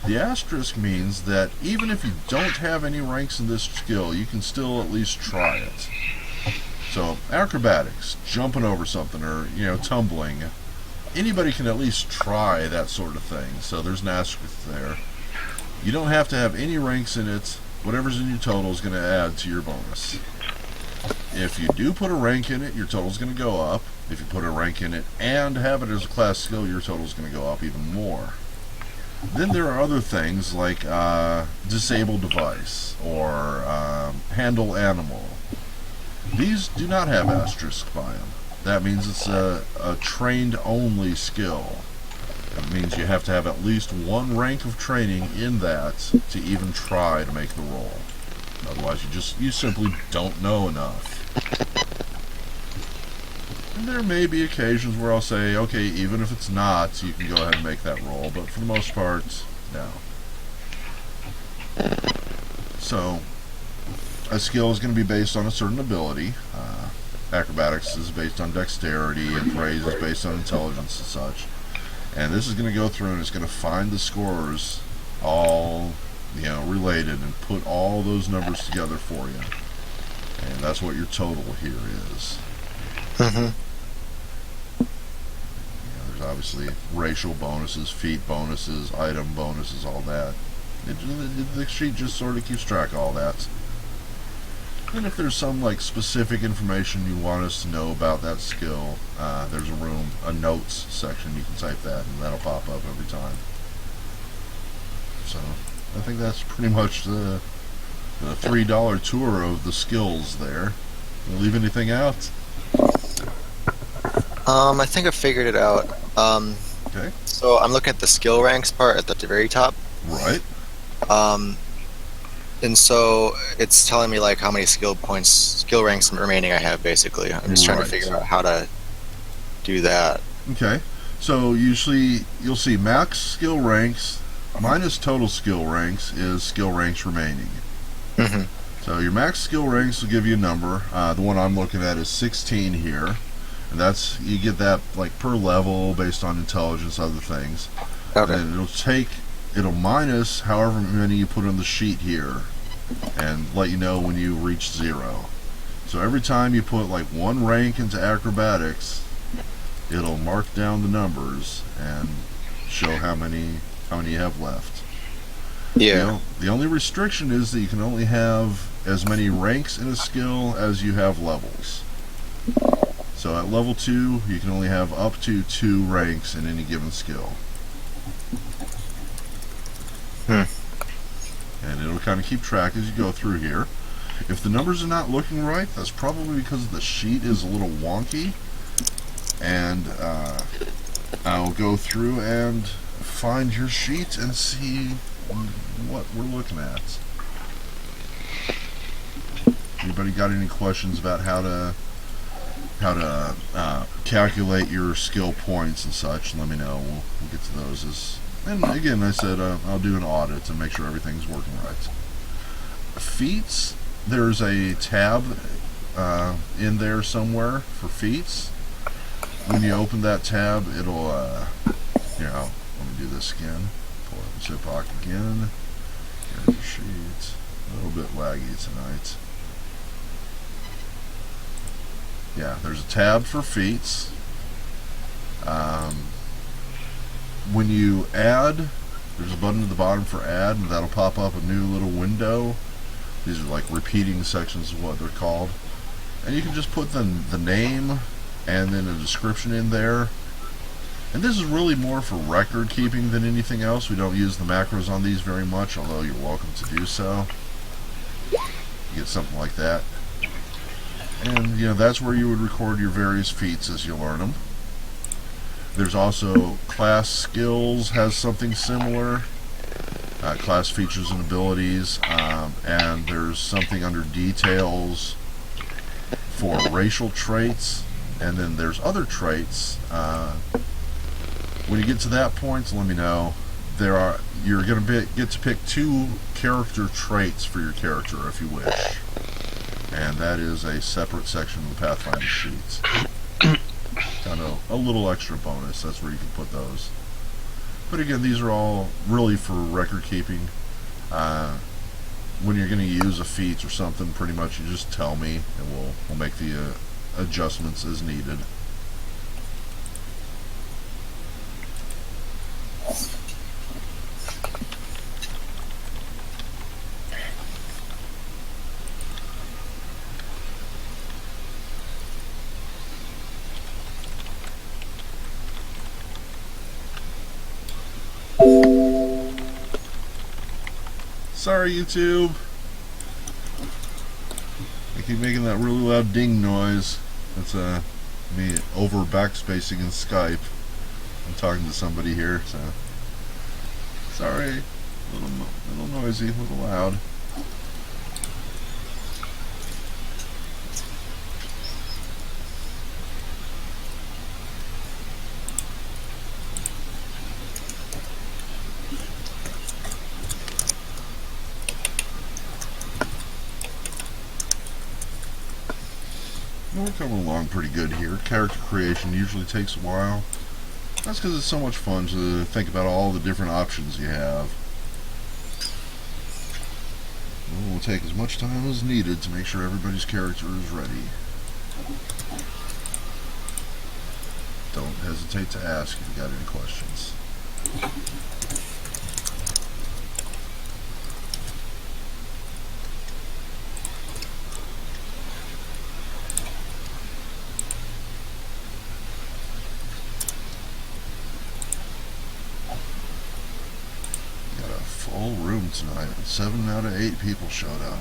The asterisk means that even if you don't have any ranks in this skill, you can still at least try it. So acrobatics, jumping over something, or tumbling, anybody can at least try that sort of thing. So there's an asterisk there. You don't have to have any ranks in it. Whatever's in your total is going to add to your bonus. If you do put a rank in it, your total is going to go up. If you put a rank in it and have it as a class skill, your total is going to go up even more. Then there are other things like disable device or handle animal. These do not have asterisks by them. That means it's a trained-only skill. It means you have to have at least one rank of training in that to even try to make the roll. Otherwise, you simply don't know enough. And there may be occasions where I'll say, okay, even if it's not, you can go ahead and make that roll. But for the most part, no. So, a skill is going to be based on a certain ability. Acrobatics is based on dexterity, and praise is based on intelligence and such. And this is going to go through and it's going to find the scores all, related and put all those numbers together for you. And that's what your total here is. There's obviously racial bonuses, feat bonuses, item bonuses, all that. The sheet just sort of keeps track of all that. And if there's some specific information you want us to know about that skill, there's a notes section. You can type that and that'll pop up every time. So I think that's pretty much the $3 tour of the skills there. We'll leave anything out? I think I figured it out. Okay. So I'm looking at the skill ranks part at the very top. Right. And so it's telling me how many skill ranks remaining I have, basically. I'm just trying to figure out how to do that. Okay. So usually you'll see max skill ranks minus total skill ranks is skill ranks remaining. So your max skill ranks will give you a number. The one I'm looking at is 16 here. And you get that per level based on intelligence, other things. Okay. And it'll minus however many you put on the sheet here and let you know when you reach 0. So every time you put one rank into acrobatics, it'll mark down the numbers and show how many you have left. Yeah. The only restriction is that you can only have as many ranks in a skill as you have levels. So at level 2, you can only have up to 2 ranks in any given skill. And it'll kind of keep track as you go through here. If the numbers are not looking right, that's probably because the sheet is a little wonky. And I'll go through and find your sheet and see what we're looking at. Anybody got any questions about how to calculate your skill points and such? Let me know. We'll get to those. And again, I said I'll do an audit and make sure everything's working right. Feats, there's a tab in there somewhere for feats. When you open that tab, it'll let me do this again. Pull up the ziploc again. Here's your sheet. A little bit laggy tonight. Yeah, there's a tab for feats. When you add, there's a button at the bottom for add, and that'll pop up a new little window. These are like repeating sections of what they're called. And you can just put the name and then a description in there. And this is really more for record keeping than anything else. We don't use the macros on these very much, although you're welcome to do so. You get something like that. And, that's where you would record your various feats as you learn them. There's also class skills, has something similar. Class features and abilities. And there's something under details for racial traits. And then there's other traits. When you get to that point, let me know. You're going to get to pick 2 character traits for your character if you wish. And that is a separate section of the Pathfinder sheets. Kind of a little extra bonus. That's where you can put those. But again, these are all really for record keeping. When you're going to use a feat or something, pretty much you just tell me, and we'll make the adjustments as needed. Sorry, YouTube. I keep making that really loud ding noise. That's me over backspacing in Skype. I'm talking to somebody here, so sorry. A little noisy, a little loud. We're coming along pretty good here. Character creation usually takes a while. That's because it's so much fun to think about all the different options you have. We'll take as much time as needed to make sure everybody's character is ready. Don't hesitate to ask if you got any questions. Full room tonight. 7 out of 8 people showed up.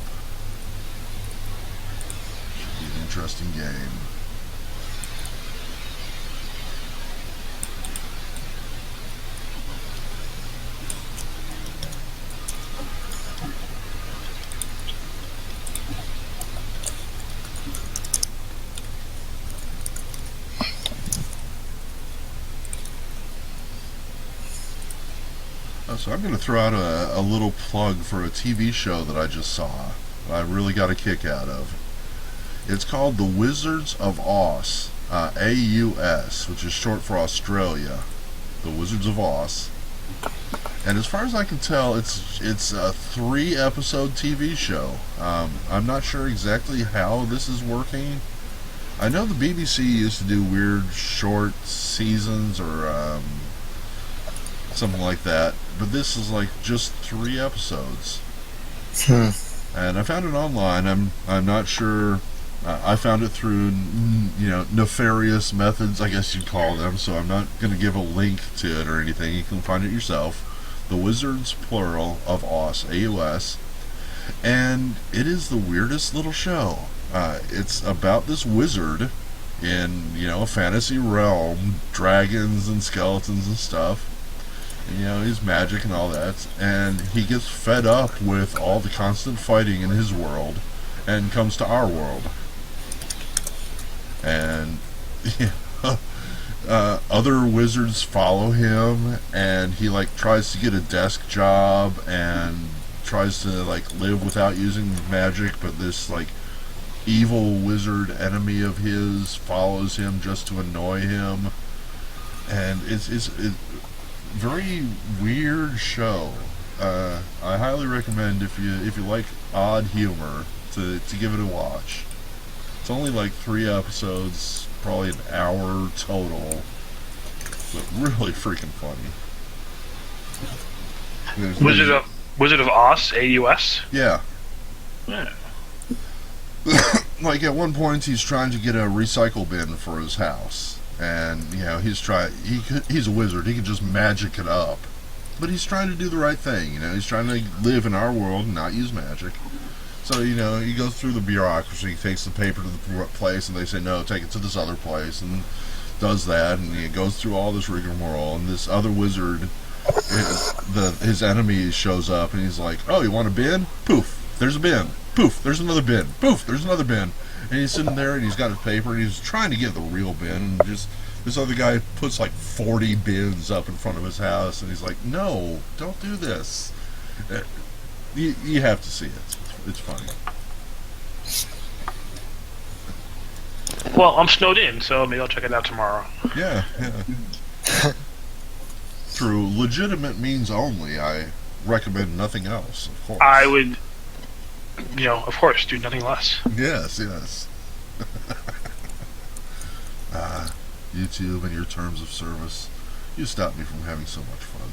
Should be an interesting game. So I'm going to throw out a little plug for a TV show that I just saw that I really got a kick out of. It's called The Wizards of Oz, AUS, which is short for Australia. The Wizards of Oz. And as far as I can tell, it's a 3-episode TV show. I'm not sure exactly how this is working. I know the BBC used to do weird short seasons or something like that. But this is like just 3 episodes. And I found it online. I'm not sure. I found it through nefarious methods, I guess you'd call them. So I'm not going to give a link to it or anything. You can find it yourself. The Wizards, plural, of Aus, AUS, and it is the weirdest little show. It's about this wizard in a fantasy realm, dragons and skeletons and stuff. And, he's magic and all that, and he gets fed up with all the constant fighting in his world, and comes to our world. And other wizards follow him, and he tries to get a desk job and tries to live without using magic, but this evil wizard enemy of his follows him just to annoy him, and it's very weird show. I highly recommend if you like odd humor to give it a watch. It's only 3 episodes, probably an hour total, but really freaking funny. Wizard of Oz, AUS. Yeah. Yeah. At one point, he's trying to get a recycle bin for his house, and he's a wizard. He can just magic it up, but he's trying to do the right thing. He's trying to live in our world and not use magic. So he goes through the bureaucracy. He takes the paper to the place, and they say no, take it to this other place, and does that, and he goes through all this rigmarole. And this other wizard, his enemy, shows up, and he's like, "Oh, you want a bin? Poof, there's a bin. Poof, there's another bin. Poof, there's another bin." And he's sitting there, and he's got his paper, and he's trying to get the real bin, and just this other guy puts 40 bins up in front of his house, and he's like, "No, don't do this." You have to see it. It's funny. Well, I'm snowed in, so maybe I'll check it out tomorrow. Yeah. Through legitimate means only, I recommend nothing else, of course. I would, of course, do nothing less. Yes. YouTube and your terms of service, you stop me from having so much fun.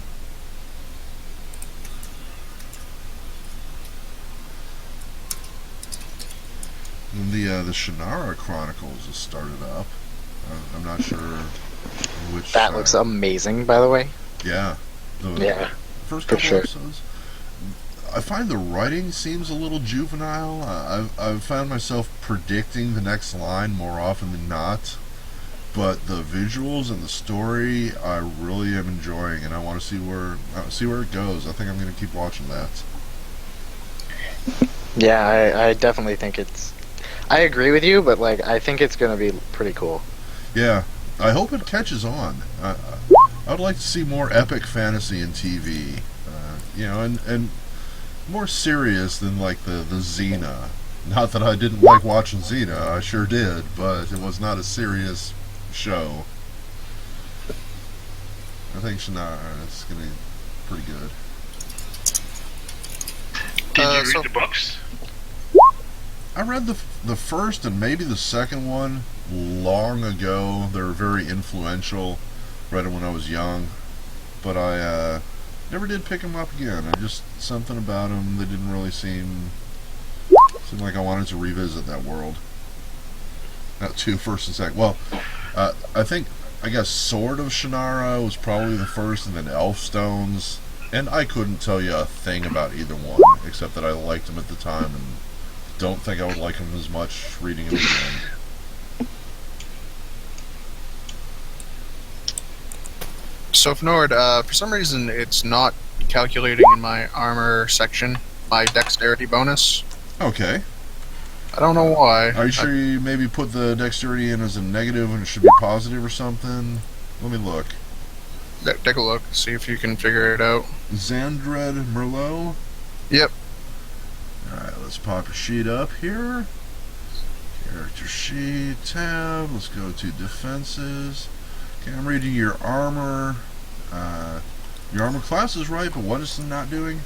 And the Shannara Chronicles has started up. I'm not sure which. That looks amazing, by the way. Yeah. Yeah. First for couple sure. episodes. I find the writing seems a little juvenile. I've found myself predicting the next line more often than not. But the visuals and the story, I really am enjoying, and I want to see where it goes. I think I'm going to keep watching that. Yeah, I definitely think it's. I agree with you, but I think it's going to be pretty cool. Yeah, I hope it catches on. I would like to see more epic fantasy in TV, and more serious than the Xena. Not that I didn't like watching Xena, I sure did, but it was not a serious show. I think Shannara is going to be pretty good. Did you read the books? I read the first and maybe the second one long ago. They were very influential. Read them when I was young, but I never did pick them up again. Something about them, they didn't really seem like I wanted to revisit that world. Not two, first and second. Well, I guess Sword of Shannara was probably the first, and then Elfstones. And I couldn't tell you a thing about either one, except that I liked them at the time, and don't think I would like them as much reading them again. So, Nord, for some reason, it's not calculating in my armor section my dexterity bonus. Okay. I don't know why. Are you sure you maybe put the dexterity in as a negative and it should be positive or something? Let me look. Take a look, see if you can figure it out. Xandred Merlot? Yep. Alright, let's pop your sheet up here. Character sheet, tab. Let's go to defenses. Okay, I'm reading your armor. Your armor class is right, but what is it not doing?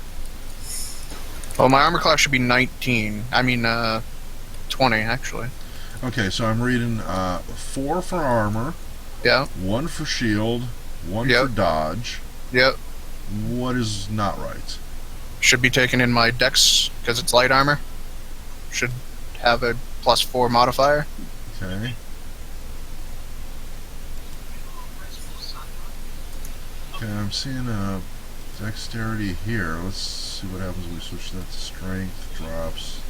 Well, my armor class should be 19. I mean, 20, actually. Okay, so I'm reading 4 for armor. Yeah. 1 for shield. 1 Yep. for dodge. Yep. What is not right? Should be taken in my dex because it's light armor. Should have a +4 modifier. Okay. Okay, I'm seeing a dexterity here. Let's see what happens when we switch that to strength. Drops.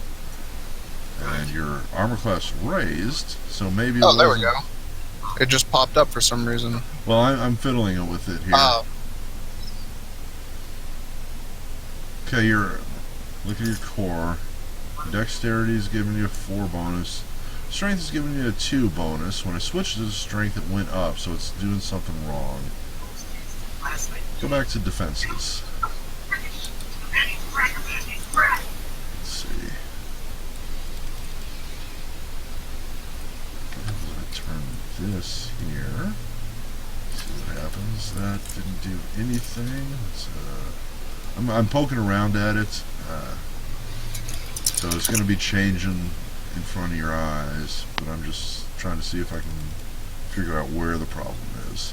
And your armor class raised, so maybe. Oh, there we go. It just popped up for some reason. Well, I'm fiddling it with it here. Oh, Okay, look at your core. Dexterity is giving you a 4 bonus. Strength is giving you a 2 bonus. When I switched to strength, it went up, so it's doing something wrong. Go back to defenses. Let's see. I'm going to turn this here. See what happens. That didn't do anything. I'm poking around at it. So it's going to be changing in front of your eyes, but I'm just trying to see if I can figure out where the problem is.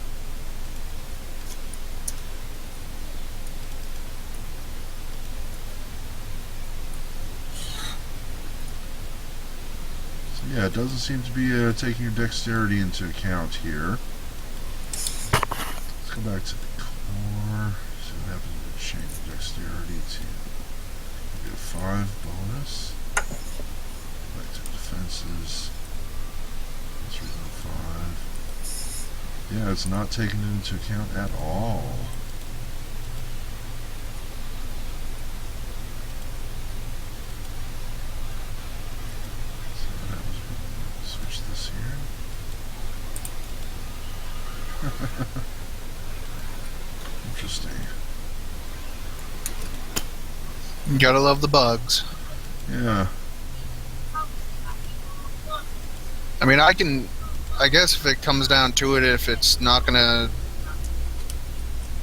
So yeah, it doesn't seem to be taking your dexterity into account here. Let's go back to the core. See what happens when we change dexterity to maybe a 5 bonus. Back to defenses. That's 5. Yeah, it's not taking it into account at all. So what happens when we switch this here? Interesting. you gotta love the bugs. Yeah. I mean, I guess if it comes down to it, if it's not gonna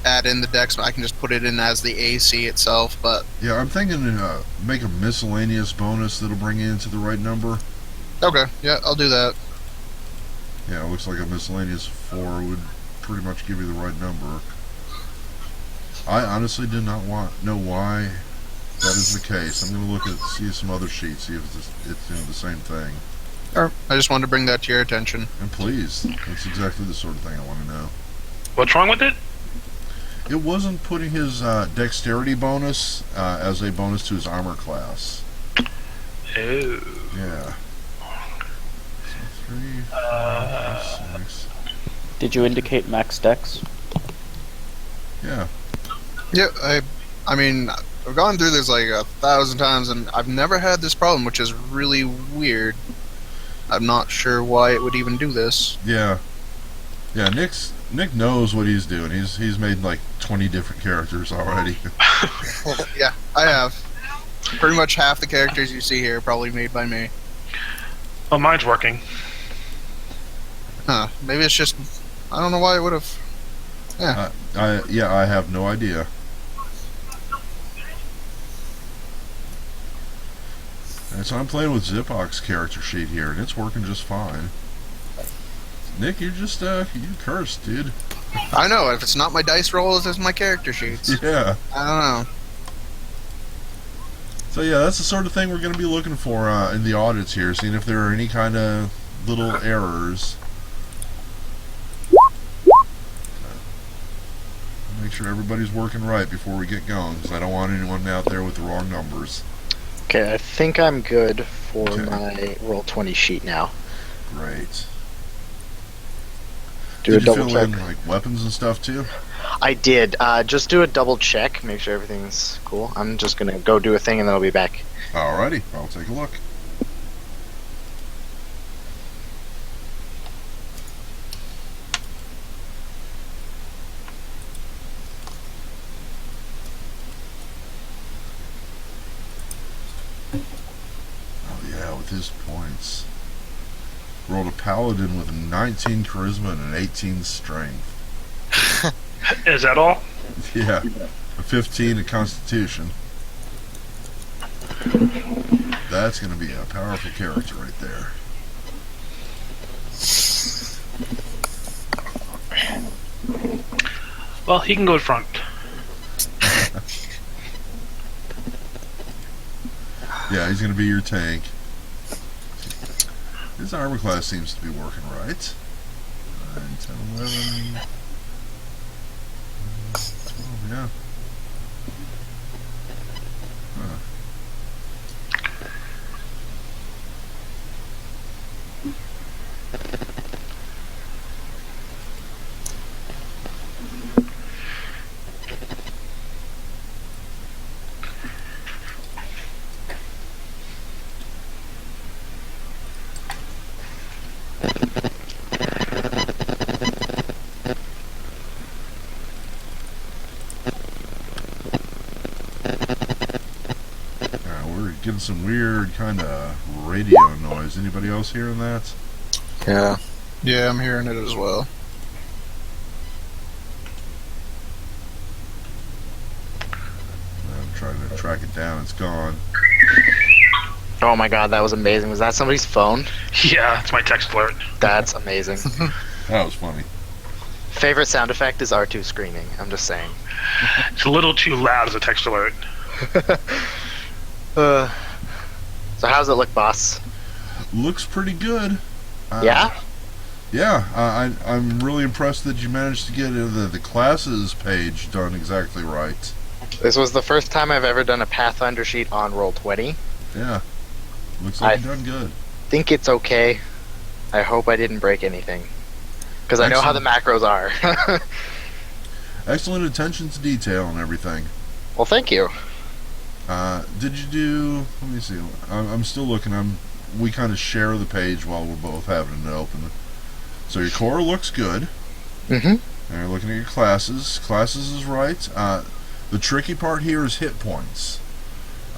add in the dex, I can just put it in as the AC itself, but... Yeah, I'm thinking make a miscellaneous bonus that'll bring you into the right number. Okay, yeah, I'll do that. Yeah, it looks like a miscellaneous 4 would pretty much give you the right number. I honestly did not know why that is the case. I'm going to see some other sheets, see if it's doing the same thing. Or I just wanted to bring that to your attention. And please, that's exactly the sort of thing I want to know. What's wrong with it? It wasn't putting his dexterity bonus as a bonus to his armor class. Oh. Yeah. So 3, 5, 6. Did you indicate max dex? Yeah. Yeah, I mean, I've gone through this like 1,000 times, and I've never had this problem, which is really weird. I'm not sure why it would even do this. Yeah. Yeah, Nick knows what he's doing. He's made like 20 different characters already. Yeah, I have. Pretty much half the characters you see here are probably made by me. Oh, mine's working. Huh. Maybe it's just... I don't know why it would have... Yeah. I have no idea. And so I'm playing with Zipok's character sheet here, and it's working just fine. Nick, you're just you cursed, dude. I know, if it's not my dice rolls, it's my character sheets. Yeah. I don't know. So yeah, that's the sort of thing we're going to be looking for in the audits here, seeing if there are any kind of little errors. Make sure everybody's working right before we get going, because I don't want anyone out there with the wrong numbers. Okay, I think I'm good for Okay. my Roll20 sheet now. Great. Do Did a you double fill check. in like weapons and stuff too? I did. Just do a double check, make sure everything's cool. I'm just gonna go do a thing and then I'll be back. Alrighty, I'll take a look. Oh yeah, with his points. Rolled a paladin with a 19 charisma and an 18 strength. Is that all? Yeah, a 15 at constitution. That's going to be a powerful character right there. Well, he can go in front. Yeah, he's going to be your tank. His armor class seems to be working right. 9, 10, 11. 12, yeah. Huh. We're getting some weird kind of radio noise. Anybody else hearing that? Yeah. Yeah, I'm hearing it as well. I'm trying to track it down. It's gone. Oh my god, that was amazing. Was that somebody's phone? Yeah, it's my text alert. That's amazing. That was funny. Favorite sound effect is R2 screaming. I'm just saying. It's a little too loud as a text alert. So how's it look, boss? Looks pretty good. Yeah? Yeah, I'm really impressed that you managed to get the classes page done exactly right. This was the first time I've ever done a Pathfinder sheet on Roll20. Yeah. Looks like you've done good. Think it's okay. I hope I didn't break anything. Because I know how the macros are. Excellent attention to detail and everything. Well, thank you. Did you do... Let me see. I'm still looking. We kind of share the page while we're both having it open. So your core looks good. Mm-hmm. And you're looking at your classes. Classes is right. The tricky part here is hit points.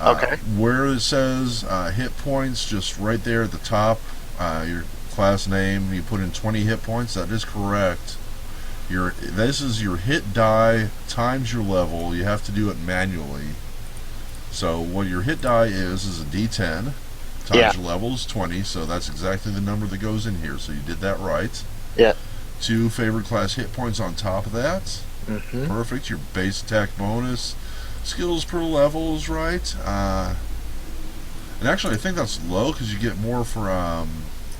Okay. Where it says hit points, just right there at the top, your class name, you put in 20 hit points. That is correct. This is your hit die times your level. You have to do it manually. So what your hit die is a D10 times your level is 20. So that's exactly the number that goes in here. So you did that right. Yeah. 2 favorite class hit points on top of that. Mm-hmm. Perfect. Your base attack bonus. Skills per level is right. And actually, I think that's low because you get more for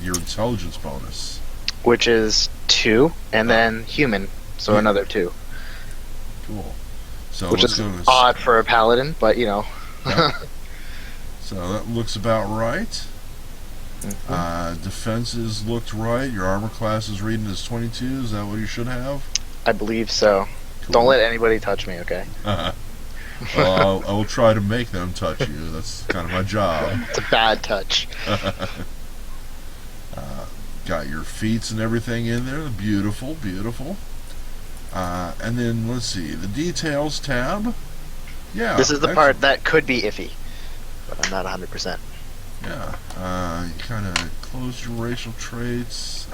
your intelligence bonus. Which is 2, and then human, so another 2. Cool. So Which let's is go to odd for a paladin, but you know. Yeah. So that looks about right. Mm-hmm. Defenses looked right. Your armor class is reading as 22. Is that what you should have? I believe so. Cool. Don't let anybody touch me, okay? Well, I will try to make them touch you. That's kind of my job. It's a bad touch. Got your feats and everything in there. Beautiful, beautiful. And then, let's see, the details tab. Yeah. This is the excellent. part that could be iffy, but I'm not 100%. Yeah. You kind of closed your racial traits.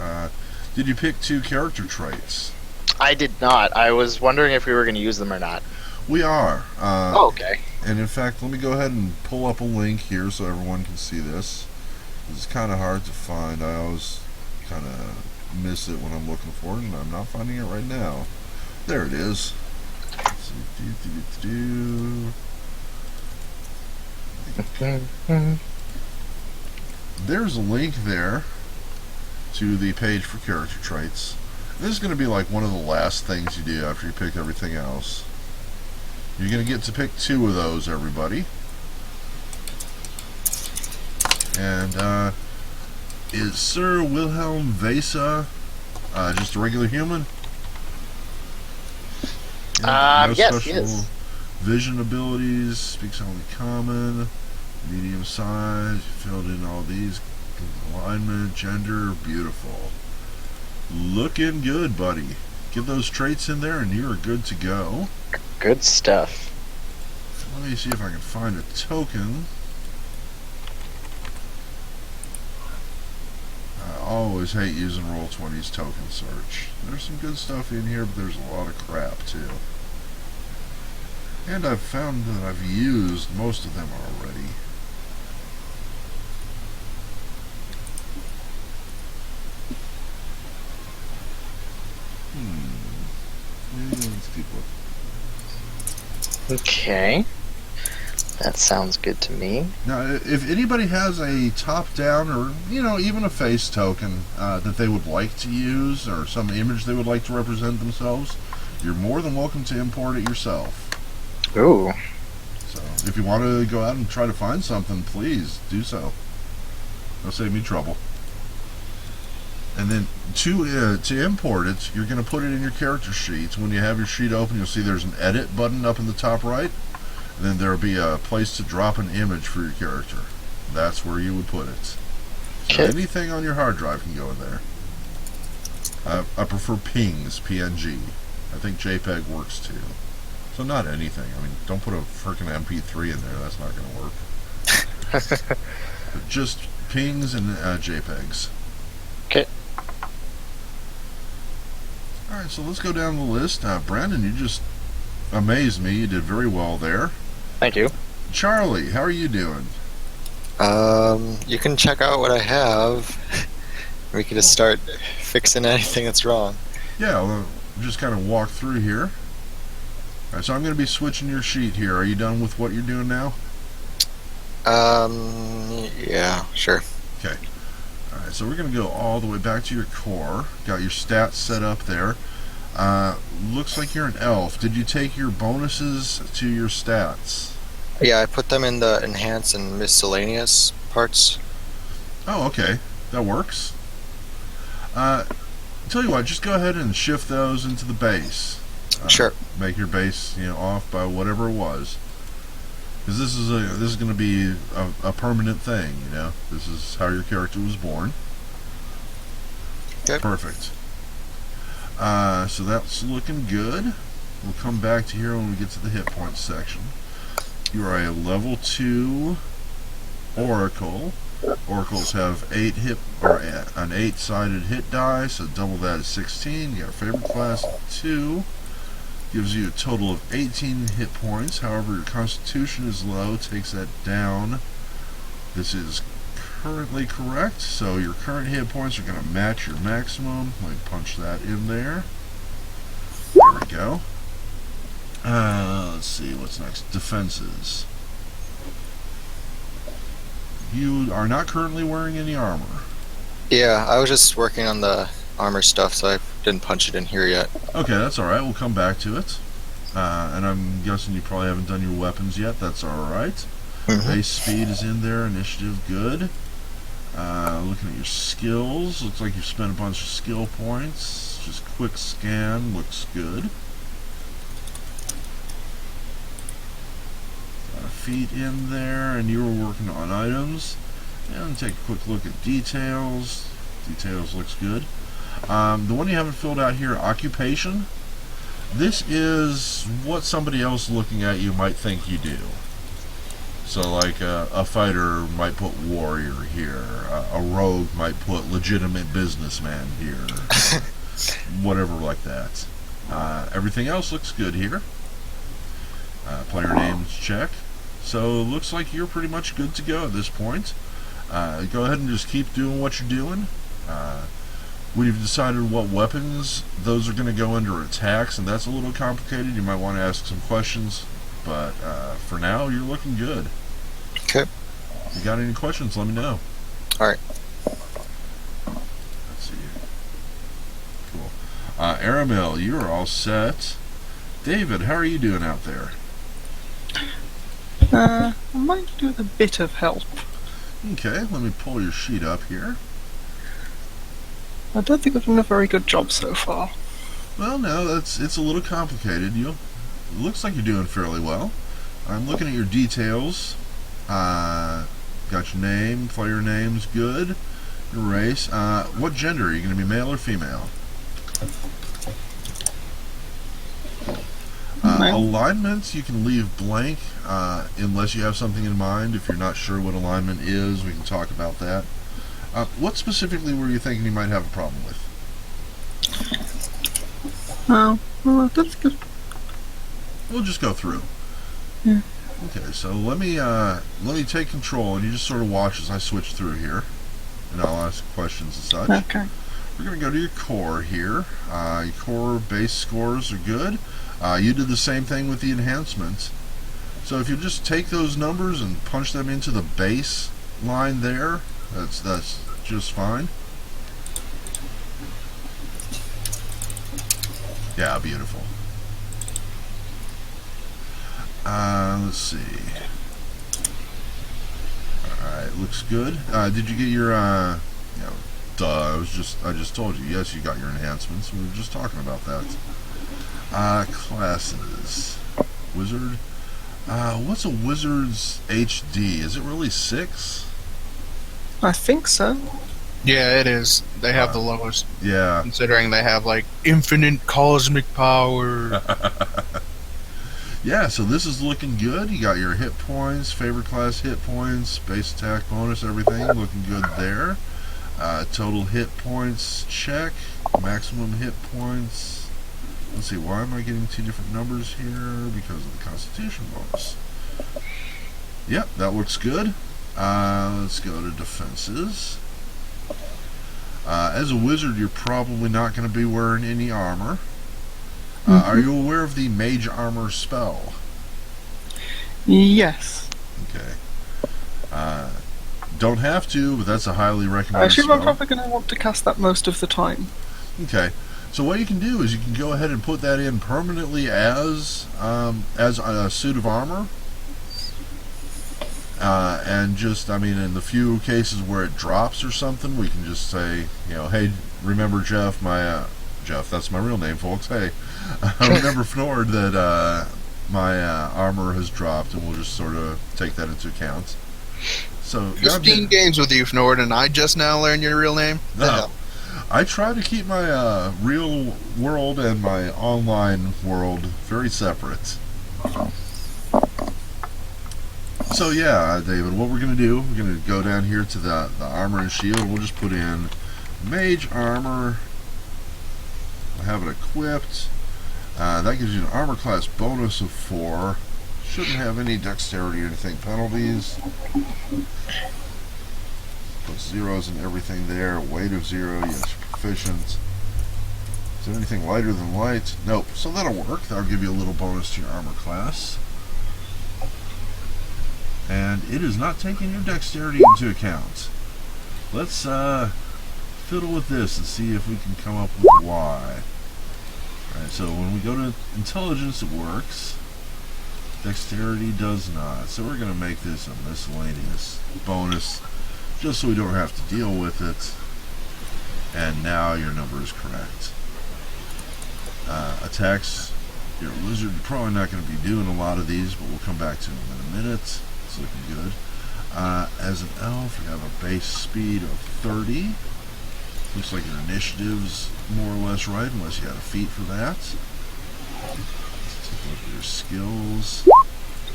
Did you pick 2 character traits? I did not. I was wondering if we were going to use them or not. We are. Okay. And in fact, let me go ahead and pull up a link here so everyone can see this. This is kind of hard to find. I always kind of miss it when I'm looking for it, and I'm not finding it right now. There it is. Let's see. There's a link there to the page for character traits. This is going to be like one of the last things you do after you pick everything else. You're going to get to pick 2 of those, everybody. And, is Sir Wilhelm Vesa just a regular human? Yeah, yes, he is. Vision abilities, speaks only common, medium size, filled in all these, alignment, gender, beautiful. Looking good, buddy. Get those traits in there and you're good to go. Good stuff. Let me see if I can find a token. I always hate using Roll20's token search. There's some good stuff in here, but there's a lot of crap too. And I've found that I've used most of them already. Let's keep looking. Okay. That sounds good to me. Now, if anybody has a top-down or, even a face token that they would like to use or some image they would like to represent themselves, you're more than welcome to import it yourself. Ooh. So, if you want to go out and try to find something, please do so. It'll save me trouble. And then to import it, you're going to put it in your character sheet. When you have your sheet open, you'll see there's an edit button up in the top right. And then there'll be a place to drop an image for your character. That's where you would put it. So Okay. anything on your hard drive can go in there. I prefer PNGs, PNG. I think JPEG works too. So not anything. I mean, don't put a freaking MP3 in there. That's not going to work. But just PNGs and JPEGs. Okay. Alright, so let's go down the list. Brandon, you just amazed me. You did very well there. Thank you. Charlie, how are you doing? You can check out what I have. We can just start fixing anything that's wrong. Yeah, we'll just kind of walk through here. Alright, so I'm going to be switching your sheet here. Are you done with what you're doing now? Yeah, sure. Okay. Alright, so we're going to go all the way back to your core. Got your stats set up there. Looks like you're an elf. Did you take your bonuses to your stats? Yeah, I put them in the enhance and miscellaneous parts. Oh, okay. That works. Tell you what, just go ahead and shift those into the base. Sure. Make your base, off by whatever it was. Because this is going to be a permanent thing, This is how your character was born. Okay. Perfect. So that's looking good. We'll come back to here when we get to the hit points section. You are a level 2 Oracle. Oracles have an 8-sided hit die, so double that is 16. You got a favorite class 2. Gives you a total of 18 hit points. However, your constitution is low, takes that down. This is currently correct, so your current hit points are going to match your maximum. Let me punch that in there. There we go. Let's see, what's next? Defenses. You are not currently wearing any armor. Yeah, I was just working on the armor stuff, so I didn't punch it in here yet. Okay, that's alright. We'll come back to it. And I'm guessing you probably haven't done your weapons yet. That's alright. Base speed is in there. Initiative, good. Looking at your skills. Looks like you've spent a bunch of skill points. Just quick scan. Looks good. Feet in there. And you were working on items. And take a quick look at details. Details looks good. The one you haven't filled out here, occupation. This is what somebody else looking at you might think you do. So like a fighter might put warrior here. A rogue might put legitimate businessman here. Whatever like that. Everything else looks good here. Player names check. So it looks like you're pretty much good to go at this point. Go ahead and just keep doing what you're doing. When you've decided what weapons those are going to go under attacks, and that's a little complicated, you might want to ask some questions, but for now, you're looking good. Okay. If you got any questions, let me know. Alright. Let's see. Cool. Aramil, you are all set. David, how are you doing out there? I might do with a bit of help. Okay, let me pull your sheet up here. I don't think I've done a very good job so far. Well, no, it's a little complicated. It looks like you're doing fairly well. I'm looking at your details. Got your name, player name's good. Your race. What gender? Are you going to be male or female? Alignments you can leave blank unless you have something in mind. If you're not sure what alignment is, we can talk about that. What specifically were you thinking you might have a problem with? Oh, well, that's good. We'll just go through. Yeah. Okay, so let me take control, and you just sort of watch as I switch through here, and I'll ask questions and such. Okay. We're going to go to your core here. Your core base scores are good. You did the same thing with the enhancements. So if you just take those numbers and punch them into the base line there, that's just fine. Yeah, beautiful. Let's see. Alright, looks good. Did you get your, duh, I just told you, yes, you got your enhancements. We were just talking about that. Classes. Wizard. What's a wizard's HD? Is it really 6? I think so. Yeah, it is. They have the lowest, Yeah. considering they have like infinite cosmic power. Yeah, so this is looking good. You got your hit points, favorite class hit points, base attack bonus, everything looking good there. Total hit points, check. Maximum hit points. Let's see, why am I getting 2 different numbers here? Because of the Constitution bonus. Yep, that looks good. Let's go to defenses. As a wizard, you're probably not going to be wearing any armor. Are you aware of the Mage Armor spell? Yes. Okay. Don't have to, but that's a highly recommended Actually, spell. I'm probably going to want to cast that most of the time. Okay. So what you can do is you can go ahead and put that in permanently as a suit of armor. And just, I mean, in the few cases where it drops or something, we can just say, hey, remember Jeff, Jeff, that's my real name, folks. Hey, remember Fnord that my armor has dropped, and we'll just sort of take that into account. So 15 games with you, Fnord, and I just now learned your real name? No. I try to keep my real world and my online world very separate. So yeah, David, what we're going to do, we're going to go down here to the armor and shield. We'll just put in Mage Armor. I have it equipped. That gives you an armor class bonus of 4. Shouldn't have any dexterity or anything penalties. Put zeros and everything there. Weight of 0, yes, proficient. Is there anything lighter than light? Nope. So that'll work. That'll give you a little bonus to your armor class. And it is not taking your dexterity into account. Let's fiddle with this and see if we can come up with why. Alright, so when we go to intelligence, it works. Dexterity does not. So we're going to make this a miscellaneous bonus, just so we don't have to deal with it. And now your number is correct. Attacks. You're a wizard. You're probably not going to be doing a lot of these, but we'll come back to them in a minute. It's looking good. As an elf, you have a base speed of 30. Looks like your initiative's more or less right, unless you had a feat for that. Let's take a look at your skills.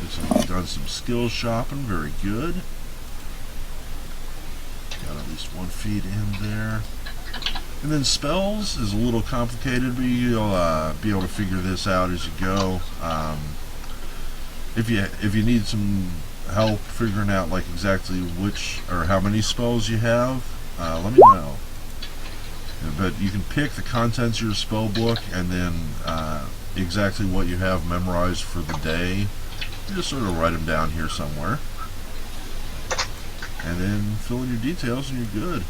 Looks like you've done some skill shopping. Very good. Got at least 1 feat in there. And then spells is a little complicated, but you'll be able to figure this out as you go. If you need some help figuring out like exactly which or how many spells you have, let me know. But you can pick the contents of your spell book and then exactly what you have memorized for the day. You just sort of write them down here somewhere, and then fill in your details, and you're good.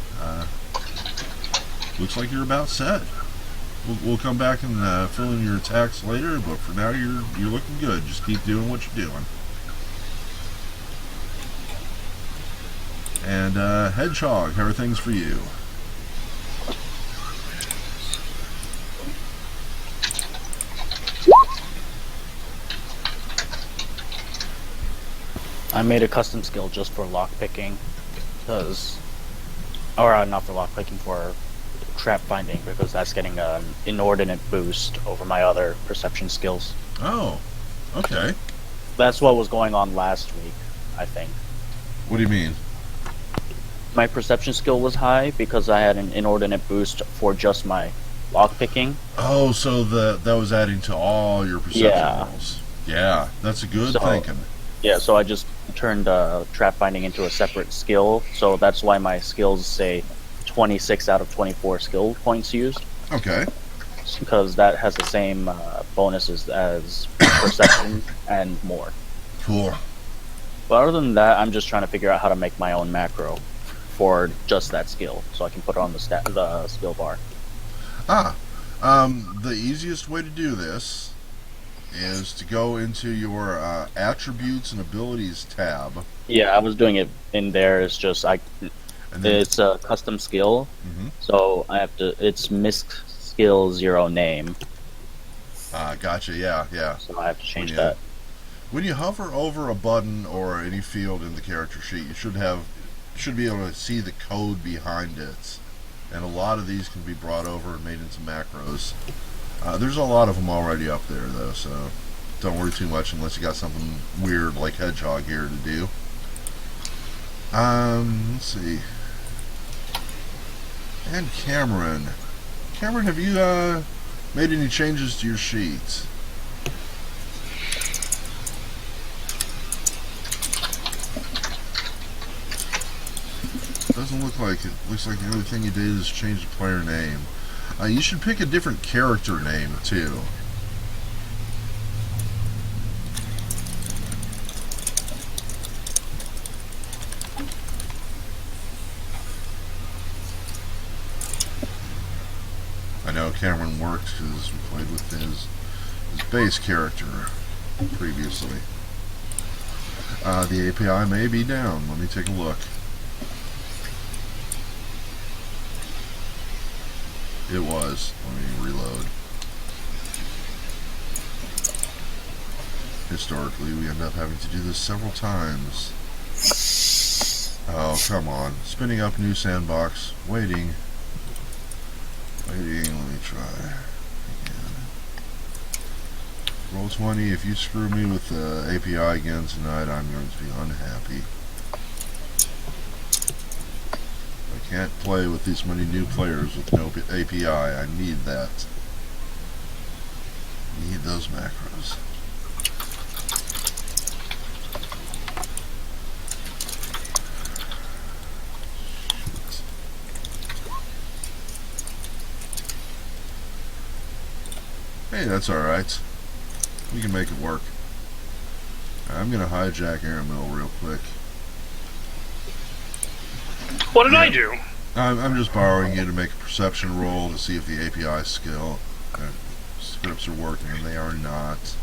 Looks like you're about set. We'll come back and fill in your attacks later, but for now you're looking good. Just keep doing what you're doing. And Hedgehog, how are things for you? I made a custom skill just for lockpicking, not for lockpicking, for trap finding, because that's getting an inordinate boost over my other perception skills. Oh, okay. That's what was going on last week, I think. What do you mean? My perception skill was high because I had an inordinate boost for just my lockpicking. Oh, so that was adding to all your perception rolls. Yeah, that's a good thinking. Yeah, so I just turned trap finding into a separate skill, so that's why my skills say 26 out of 24 skill points used. Okay. Because that has the same bonuses as perception and more. Cool. But other than that, I'm just trying to figure out how to make my own macro for just that skill, so I can put it on the skill bar. The easiest way to do this is to go into your attributes and abilities tab. Yeah, I was doing it in there. It's just And then, it's a custom skill, so I have to. It's misc skill 0 name, gotcha. Yeah. so I have to change you- that. When you hover over a button or any field in the character sheet, you should be able to see the code behind it. And a lot of these can be brought over and made into macros. There's a lot of them already up there, though, so don't worry too much unless you got something weird like Hedgehog here to do. Let's see. And Cameron. Cameron, have you made any changes to your sheet? Doesn't look like it. Looks like the only thing you did is change the player name. You should pick a different character name, too. I know Cameron worked because we played with his base character previously. The API may be down. Let me take a look. It was. Let me reload. Historically, we end up having to do this several times. Oh, come on. Spinning up new sandbox. Waiting. Let me try again. Roll20, if you screw me with the API again tonight, I'm going to be unhappy. I can't play with these many new players with no API. I need that. Need those macros. Hey, that's alright. We can make it work. I'm gonna hijack Airmill real quick. What did I do? I'm just borrowing you to make a perception roll to see if the API scripts are working, and they are not.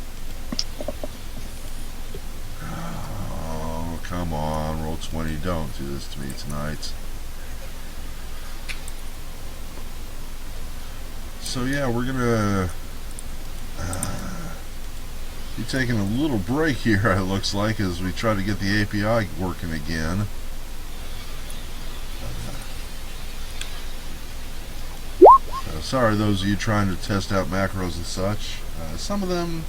Oh, come on, Roll20, don't do this to me tonight. So yeah, we're gonna be taking a little break here, it looks like, as we try to get the API working again. Sorry, those of you trying to test out macros and such. Some of them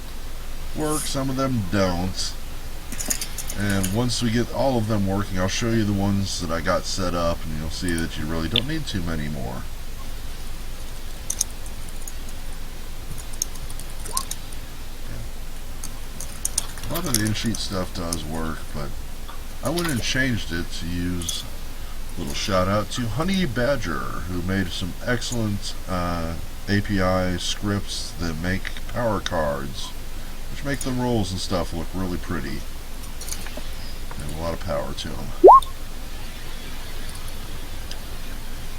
work, some of them don't. And once we get all of them working, I'll show you the ones that I got set up, and you'll see that you really don't need too many more. A lot of the in-sheet stuff does work, but I went and changed it to use a little shout out to Honey Badger, who made some excellent API scripts that make power cards, which make the rolls and stuff look really pretty. And a lot of power to them.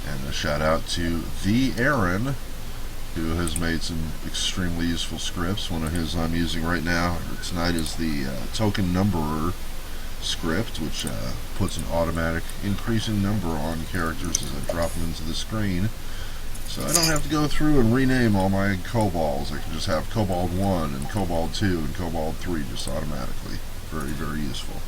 And a shout out to The Aaron, who has made some extremely useful scripts. One of his I'm using right now tonight is the token numberer script, which puts an automatic increasing number on characters as I drop them into the screen. So I don't have to go through and rename all my kobolds. I can just have Kobold 1 and Kobold 2 and Kobold 3 just automatically. Very, very useful.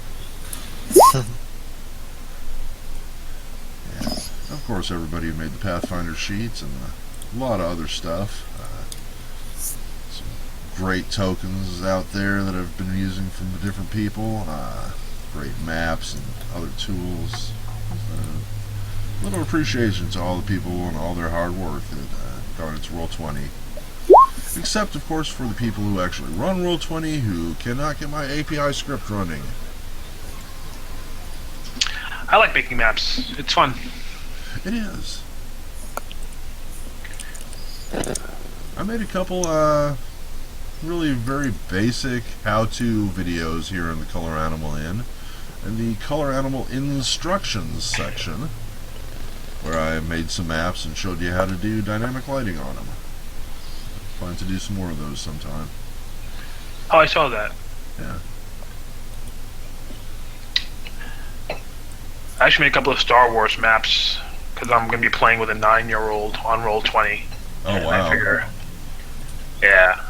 And of course, everybody who made the Pathfinder sheets and a lot of other stuff. Some great tokens out there that I've been using from the different people. Great maps and other tools. Little appreciation to all the people and all their hard work that got into Roll20. Except, of course, for the people who actually run Roll20 who cannot get my API script running. I like making maps. It's fun. It is. I made a couple really very basic how-to videos here in the Color Animal Inn, and the Color Animal Instructions section, where I made some maps and showed you how to do dynamic lighting on them. Plan to do some more of those sometime. Oh, I saw that. Yeah. I actually made a couple of Star Wars maps because I'm going to be playing with a 9-year-old on Roll20. Oh, And wow. I figure, yeah.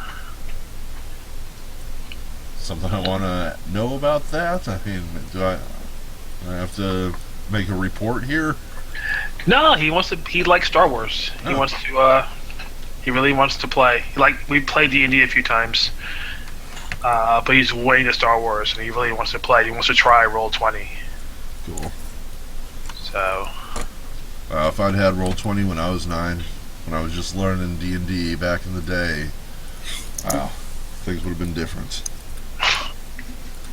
Something I want to know about that? I mean, do I have to make a report here? No, he wants to. He likes Star Wars. He Oh. wants to. He really wants to play. We played D&D a few times, but he's way into Star Wars, and he really wants to play. He wants to try Roll20. Cool. So. If I'd had Roll20 when I was 9, when I was just learning D&D back in the day, wow, things would have been different. Of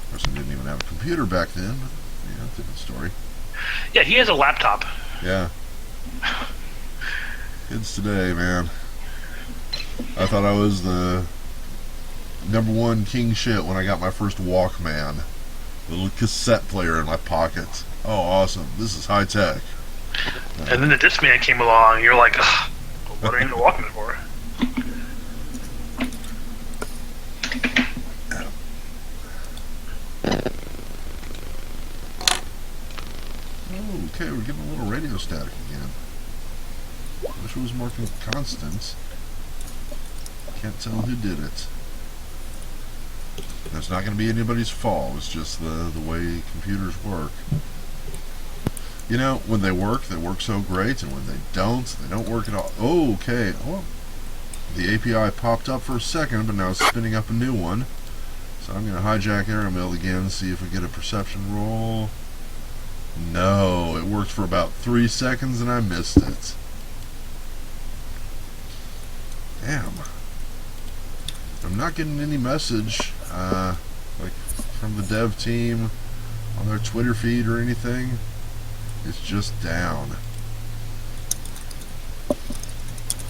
course, I didn't even have a computer back then. But, yeah, different story. Yeah, he has a laptop. Yeah. Kids today, man. I thought I was the #1 king shit when I got my first Walkman. A little cassette player in my pocket. Oh, awesome. This is high tech. And then the Discman came along, and you're like, ugh, what are you walking for? Oh, okay, we're getting a little radio static again. Wish it was more constant. Can't tell who did it. That's not going to be anybody's fault. It's just the way computers work. You know, when they work so great, and when they don't work at all. Oh, okay. Well, the API popped up for a second, but now it's spinning up a new one. So I'm going to hijack Aeromail again, see if we get a perception roll. No, it worked for about 3 seconds and I missed it. Damn. I'm not getting any message, like from the dev team on their Twitter feed or anything. It's just down.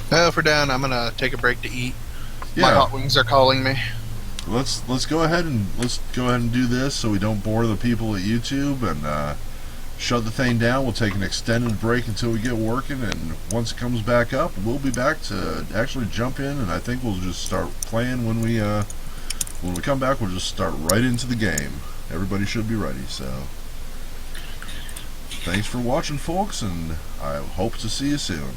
Well, if we're down, I'm gonna take a break to eat. Yeah. My hot wings are calling me. Let's go ahead and do this so we don't bore the people at YouTube and shut the thing down. We'll take an extended break until we get working, and once it comes back up, we'll be back to actually jump in, and I think we'll just start playing when we come back. We'll just start right into the game. Everybody should be ready. So thanks for watching, folks, and I hope to see you soon.